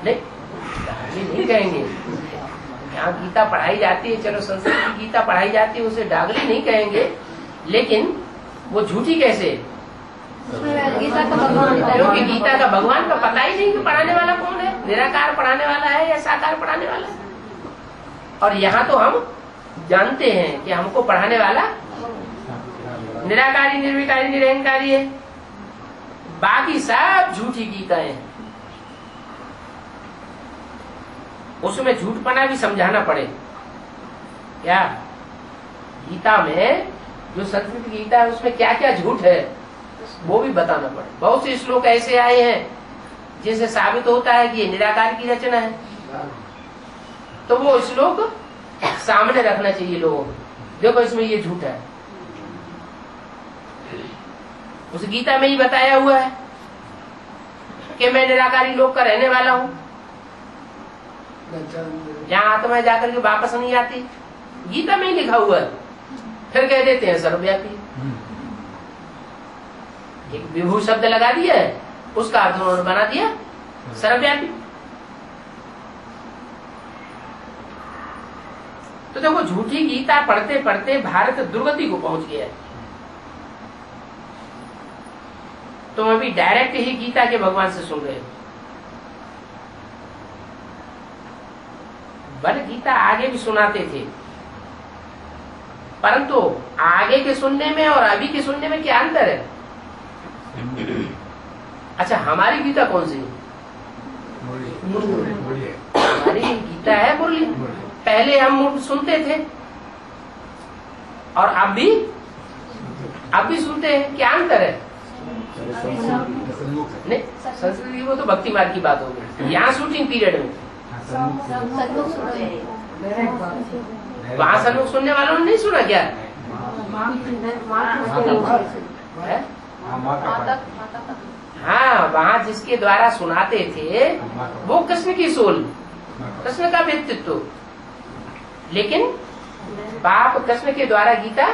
नहीं कहेंगे। यहाँ गीता पढ़ाई जाती है, चलो संस्कृत की गीता पढ़ाई जाती है, उसे डागली नहीं कहेंगे, लेकिन वो झूठी कैसे? क्योंकि गीता का भगवान का पता ही नहीं कि पढ़ाने वाला कौन है, निराकार पढ़ाने वाला है या साकार पढ़ाने वाला है। और यहाँ तो हम जानते हैं कि हमको पढ़ाने वाला निराकारी, निर्विकारी, निरहंकारी है। बाकी सब झूठी गीताएं हैं। उसमें झूठपना भी समझाना पड़े। क्या गीता में जो संस्कृत गीता है उसमें क्या क्या झूठ है वो भी बताना पड़े। बहुत से श्लोक ऐसे आए हैं जिनसे साबित होता है कि ये निराकार की रचना है, तो वो श्लोक सामने रखना चाहिए लोगों को। देखो इसमें ये झूठ है। उस गीता में ही बताया हुआ है कि मैं निराकारी लोक का रहने वाला हूं, जहां आत्मा जाकर के वापस नहीं आती। गीता में ही लिखा हुआ है। फिर कह देते हैं सर्वव्यापी। एक विभू शब्द लगा दिया है, उसका अर्थ उन्होंने बना दिया सर्वव्यापी। तो देखो झूठी गीता पढ़ते पढ़ते भारत दुर्गति को पहुंच गया है। तुम अभी डायरेक्ट ही गीता के भगवान से सुन रहे हो। बल गीता आगे भी सुनाते थे, परंतु आगे के सुनने में और अभी के सुनने में क्या अंतर है? अच्छा, हमारी गीता कौन सी है? हमारी गीता है मुरली। पहले हम सुनते थे और अब भी सुनते हैं। क्या अंतर है? नहीं, संस्कृति वो तो भक्ति मार्ग की बात हो गई। यहाँ शूटिंग पीरियड में वहां सन्मुख सुनने वालों ने नहीं सुना क्या? है? हाँ, वहाँ जिसके द्वारा सुनाते थे वो कृष्ण की सोल, कृष्ण का व्यक्तित्व। लेकिन बाप कृष्ण के द्वारा गीता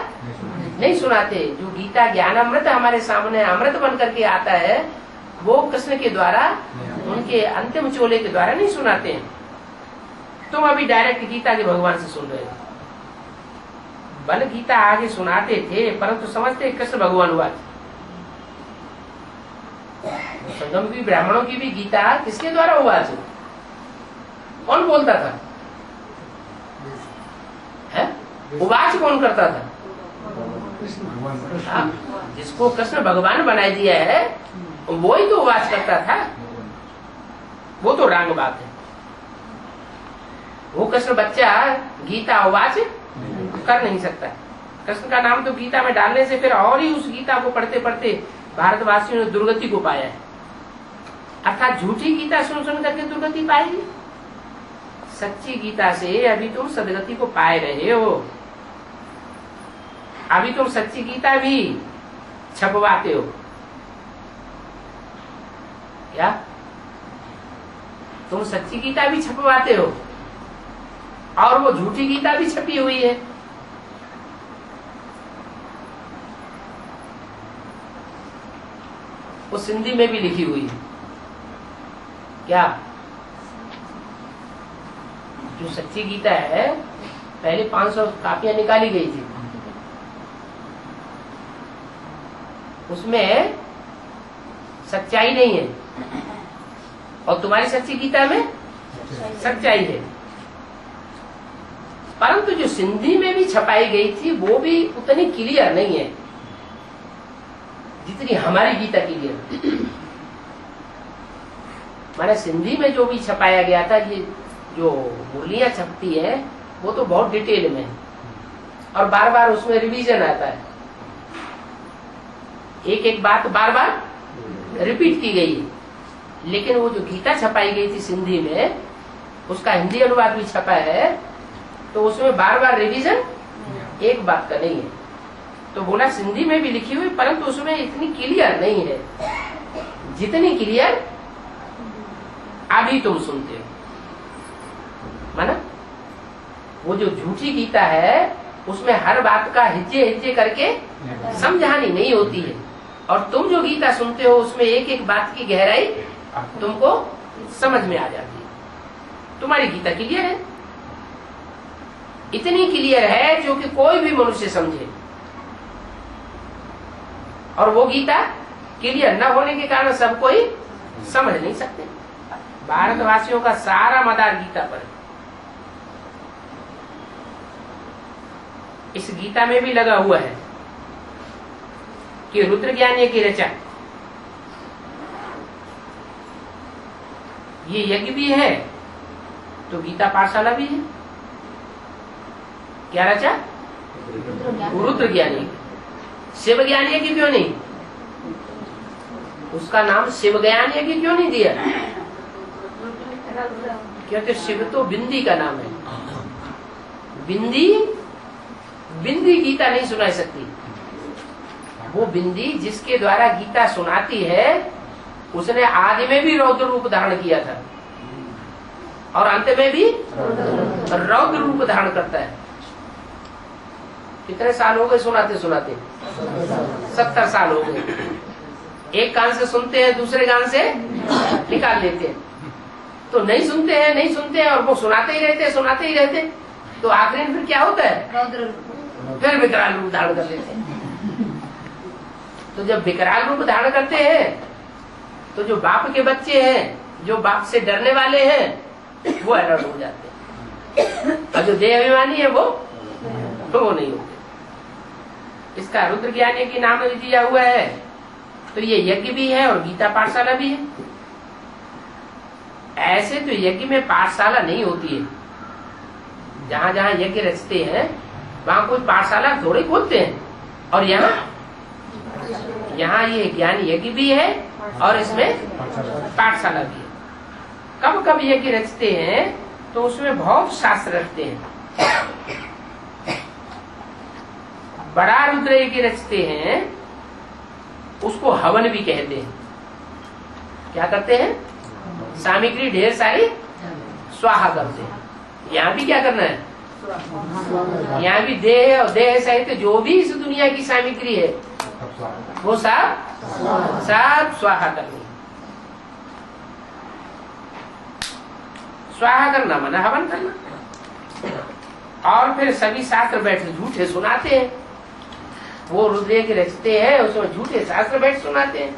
नहीं सुनाते। जो गीता ज्ञान अमृत हमारे सामने अमृत बन करके आता है, वो कृष्ण के द्वारा, उनके अंतिम चोले के द्वारा नहीं सुनाते हैं। तुम अभी डायरेक्ट गीता के भगवान से सुन रहे हो। बल गीता आगे सुनाते थे, परंतु समझते कृष्ण भगवान हुआ। संगम की ब्राह्मणों की भी गीता किसके द्वारा हुआ? कौन बोलता था? है? उवाच कौन करता था? जिसको कृष्ण भगवान बना दिया है वो ही तो उवाच करता था। वो तो रंग बात है। वो कृष्ण बच्चा गीता उवाच कर नहीं सकता। कृष्ण का नाम तो गीता में डालने से फिर और ही उस गीता को पढ़ते पढ़ते भारतवासियों ने दुर्गति को पाया है। अर्थात झूठी गीता सुन सुन करके दुर्गति पाएगी। सच्ची गीता से अभी तुम सदगति को पाए रहे हो। अभी तुम सच्ची गीता भी छपवाते हो क्या? तुम सच्ची गीता भी छपवाते हो और वो झूठी गीता भी छपी हुई है। वो सिंधी में भी लिखी हुई है क्या? जो सच्ची गीता है, पहले 500 कापियां निकाली गई थी, उसमें सच्चाई नहीं है, और तुम्हारी सच्ची गीता में सच्चाई है। परंतु जो सिंधी में भी छपाई गई थी वो भी उतनी क्लियर नहीं है जितनी हमारी गीता क्लियर। माने सिंधी में जो भी छपाया गया था, ये जो मुरलियां छपती है वो तो बहुत डिटेल में है और बार बार उसमें रिवीजन आता है। एक एक बात बार बार रिपीट की गई है। लेकिन वो जो गीता छपाई गई थी सिंधी में, उसका हिंदी अनुवाद भी छपा है, तो उसमें बार बार रिवीजन एक बात का नहीं है। तो बोला सिंधी में भी लिखी हुई, परंतु उसमें इतनी क्लियर नहीं है जितनी क्लियर अभी तुम सुनते हो। माना वो जो झूठी गीता है उसमें हर बात का हिज्जे हिज्जे करके समझानी नहीं होती है, और तुम जो गीता सुनते हो उसमें एक एक बात की गहराई तुमको समझ में आ जाती है। तुम्हारी गीता क्लियर है, इतनी क्लियर है जो कि कोई भी मनुष्य समझे, और वो गीता क्लियर न होने के कारण सब कोई समझ नहीं सकते। भारतवासियों का सारा मदार गीता पर। इस गीता में भी लगा हुआ है कि रुद्र ज्ञान की रचा, ये यज्ञ भी है तो गीता पाठशाला भी है। क्या रचा? रुद्र ज्ञान। शिव ज्ञान यज्ञ क्यों नहीं? उसका नाम शिव ज्ञान यज्ञ क्यों नहीं दिया? क्योंकि शिव तो बिंदी का नाम है। बिंदी बिंदी गीता नहीं सुनाई सकती। वो बिंदी जिसके द्वारा गीता सुनाती है उसने आदि में भी रौद्र रूप धारण किया था और अंत में भी रौद्र रूप धारण करता है। कितने साल हो गए सुनाते सुनाते? 70 साल हो गए। एक कान से सुनते हैं, दूसरे कान से निकाल लेते हैं। तो नहीं सुनते हैं और वो सुनाते ही रहते। तो आखिर में फिर क्या होता है? फिर विकराल रूप धारण कर लेते हैं। तो जब विकराल रूप धारण करते हैं तो जो बाप के बच्चे हैं, जो बाप से डरने वाले हैं, वो अलर्ट हो जाते हैं, और जो देह अभिमानी है वो नहीं होते। इसका रुद्र ज्ञान यज्ञ नाम दिया हुआ है। तो ये यज्ञ भी है और गीता पाठशाला भी है। ऐसे तो यज्ञ में पाठशाला नहीं होती है। जहाँ जहाँ यज्ञ रचते हैं वहाँ कोई पाठशाला थोड़े खोलते हैं, और यहाँ ये ज्ञान यज्ञ भी है और इसमें पाठशाला भी है। कब कब यज्ञ रचते हैं तो उसमें बहुत शास्त्र रखते हैं। बड़ा रुद्र एक रचते हैं, उसको हवन भी कहते हैं। क्या करते हैं? सामग्री ढेर सारी स्वाहा करते हैं। यहाँ भी क्या करना है? यहाँ भी देह और देह सहित जो भी इस दुनिया की सामग्री है वो सब स्वाहा करनी। स्वाहा करना माना हवन करना। और फिर सभी शास्त्र बैठ झूठे सुनाते हैं। वो रुद्र के रचते हैं, उसमें झूठे शास्त्र बैठ सुनाते हैं।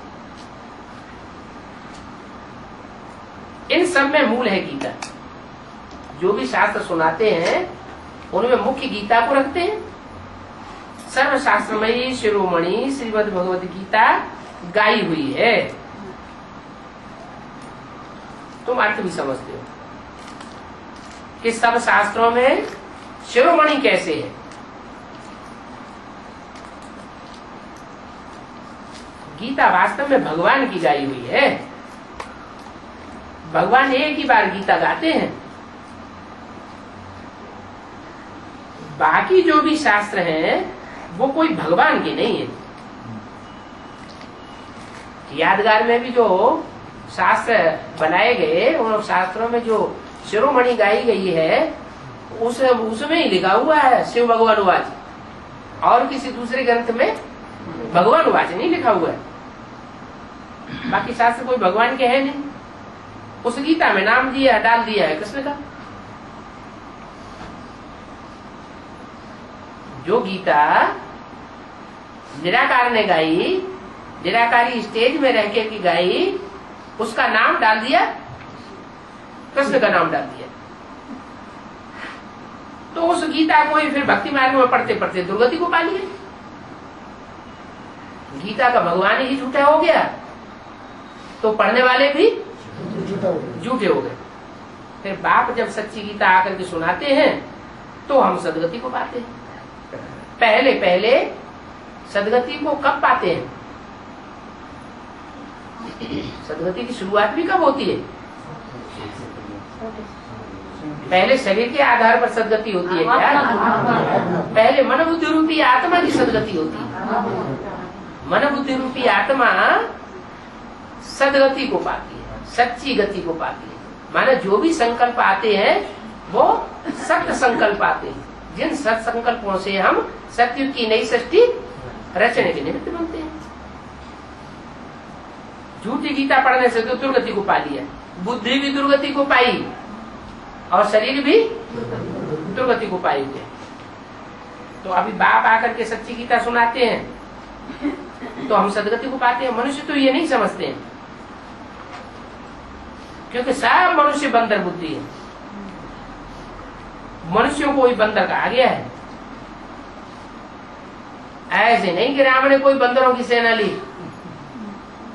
इन सब में मूल है गीता। जो भी शास्त्र सुनाते हैं उनमें मुख्य गीता को रखते हैं। सर्वशास्त्रमयी शिरोमणि श्रीमद् भगवद गीता गाई हुई है। तुम अर्थ भी समझते हो कि सब शास्त्रों में शिरोमणि कैसे है। गीता वास्तव में भगवान की गाई हुई है। भगवान एक ही बार गीता गाते हैं। बाकी जो भी शास्त्र हैं वो कोई भगवान के नहीं है। यादगार में भी जो शास्त्र बनाए गए, उन शास्त्रों में जो शिरोमणि गाई गई है उसमें ही लिखा हुआ है शिव भगवान वाच, और किसी दूसरे ग्रंथ में भगवान वाच नहीं लिखा हुआ है। बाकी शास्त्र कोई भगवान के है नहीं। उस गीता में नाम दिया डाल दिया है कृष्ण का। जो गीता निराकार ने गाई, निराकारी स्टेज में रह के की गाई, उसका नाम डाल दिया कृष्ण का नाम डाल दिया। तो उस गीता को ही फिर भक्ति मार्ग में पढ़ते पढ़ते दुर्गति को पा लिया। गीता का भगवान ही झूठा हो गया तो पढ़ने वाले भी झूठे हो गए। फिर बाप जब सच्ची गीता आकर के सुनाते हैं तो हम सदगति को पाते हैं। पहले पहले सदगति को कब पाते हैं? सदगति की शुरुआत भी कब होती है? पहले शरीर के आधार पर सदगति होती है क्या? पहले मन बुद्धि रूपी आत्मा की सदगति होती है। मन बुद्धि रूपी आत्मा सदगति को पाती है, सच्ची गति को पाती है। माने जो भी संकल्प आते हैं वो सत्य संकल्प आते हैं, जिन सत संकल्पों से हम सतयुग की नई सृष्टि रचने के निमित्त बनते हैं। झूठी गीता पढ़ने से तो दुर्गति को पा लिया, बुद्धि भी दुर्गति को पाई और शरीर भी दुर्गति को पाई हुए। तो अभी बाप आकर के सच्ची गीता सुनाते हैं तो हम सदगति को पाते हैं। मनुष्य तो ये नहीं समझते हैं, क्योंकि सब मनुष्य बंदर बुद्धि है। मनुष्यों को ही बंदर कहा गया है। ऐसे नहीं कि रावण ने कोई बंदरों की सेना ली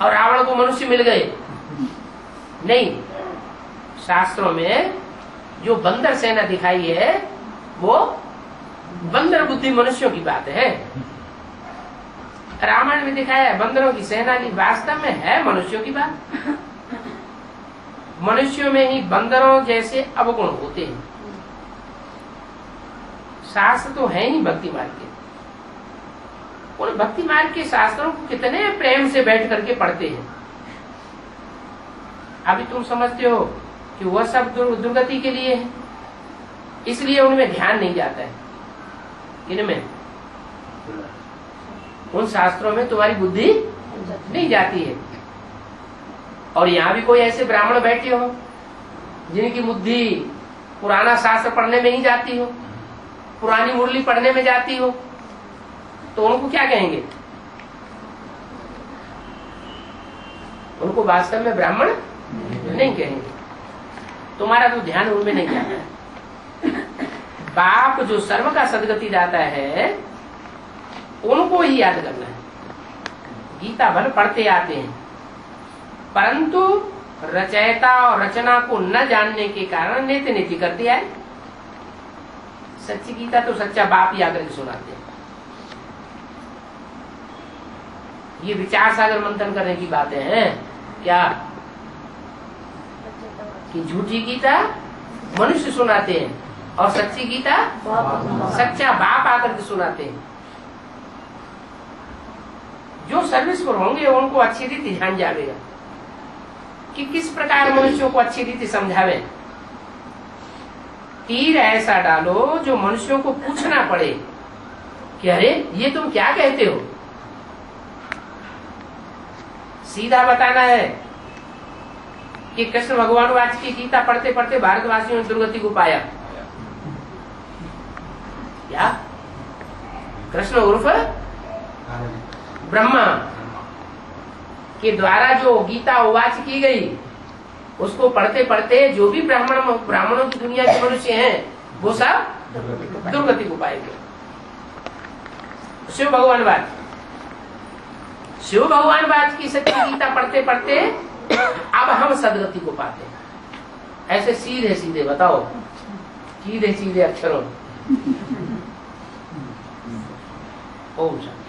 और रावण को मनुष्य मिल गए। नहीं, शास्त्रों में जो बंदर सेना दिखाई है वो बंदर बुद्धि मनुष्यों की बात है। रामायण में दिखाया है बंदरों की सेना ली, वास्तव में है मनुष्यों की बात। मनुष्यों में ही बंदरों जैसे अवगुण होते हैं। शास्त्र तो है ही भक्ति मार्ग के। उन भक्ति मार्ग के शास्त्रों को कितने प्रेम से बैठ करके पढ़ते हैं। अभी तुम समझते हो कि वह सब दुर्गति के लिए है, इसलिए उनमें ध्यान नहीं जाता है। इनमें उन शास्त्रों में तुम्हारी बुद्धि नहीं जाती है। और यहाँ भी कोई ऐसे ब्राह्मण बैठे हो जिनकी बुद्धि पुराना शास्त्र पढ़ने में ही जाती हो, पुरानी मुरली पढ़ने में जाती हो, तो उनको क्या कहेंगे? उनको वास्तव में ब्राह्मण नहीं कहेंगे। तुम्हारा तो ध्यान उनमें नहीं जाता है। बाप जो सर्व का सदगति दाता है उनको ही याद करना है। गीता भर पढ़ते आते हैं, परंतु रचयिता और रचना को न जानने के कारण नीति नीति कर दिया है। सच्ची गीता तो सच्चा बाप ही आकर के सुनाते हैं। ये विचार सागर मंथन करने की बातें हैं क्या? कि झूठी गीता मनुष्य सुनाते हैं और सच्ची गीता सच्चा बाप आकर के सुनाते हैं। जो सर्विस पर होंगे उनको अच्छी रीति ध्यान जाएगा कि किस प्रकार मनुष्यों को अच्छी रीति समझावे। तीर ऐसा डालो जो मनुष्यों को पूछना पड़े कि अरे ये तुम क्या कहते हो। सीधा बताना है कि कृष्ण भगवान आज की गीता पढ़ते पढ़ते भारतवासियों ने दुर्गति को पाया। क्या कृष्ण उर्फ ब्रह्मा के द्वारा जो गीता उवाच की गई उसको पढ़ते पढ़ते जो भी ब्राह्मणों की दुनिया के मनुष्य हैं वो सब दुर्गति को पाएंगे। शिव भगवान बात की सच्ची गीता पढ़ते पढ़ते अब हम सदगति को पाते हैं। ऐसे सीधे सीधे बताओ, सीधे सीधे अक्षरों। ओम शांति।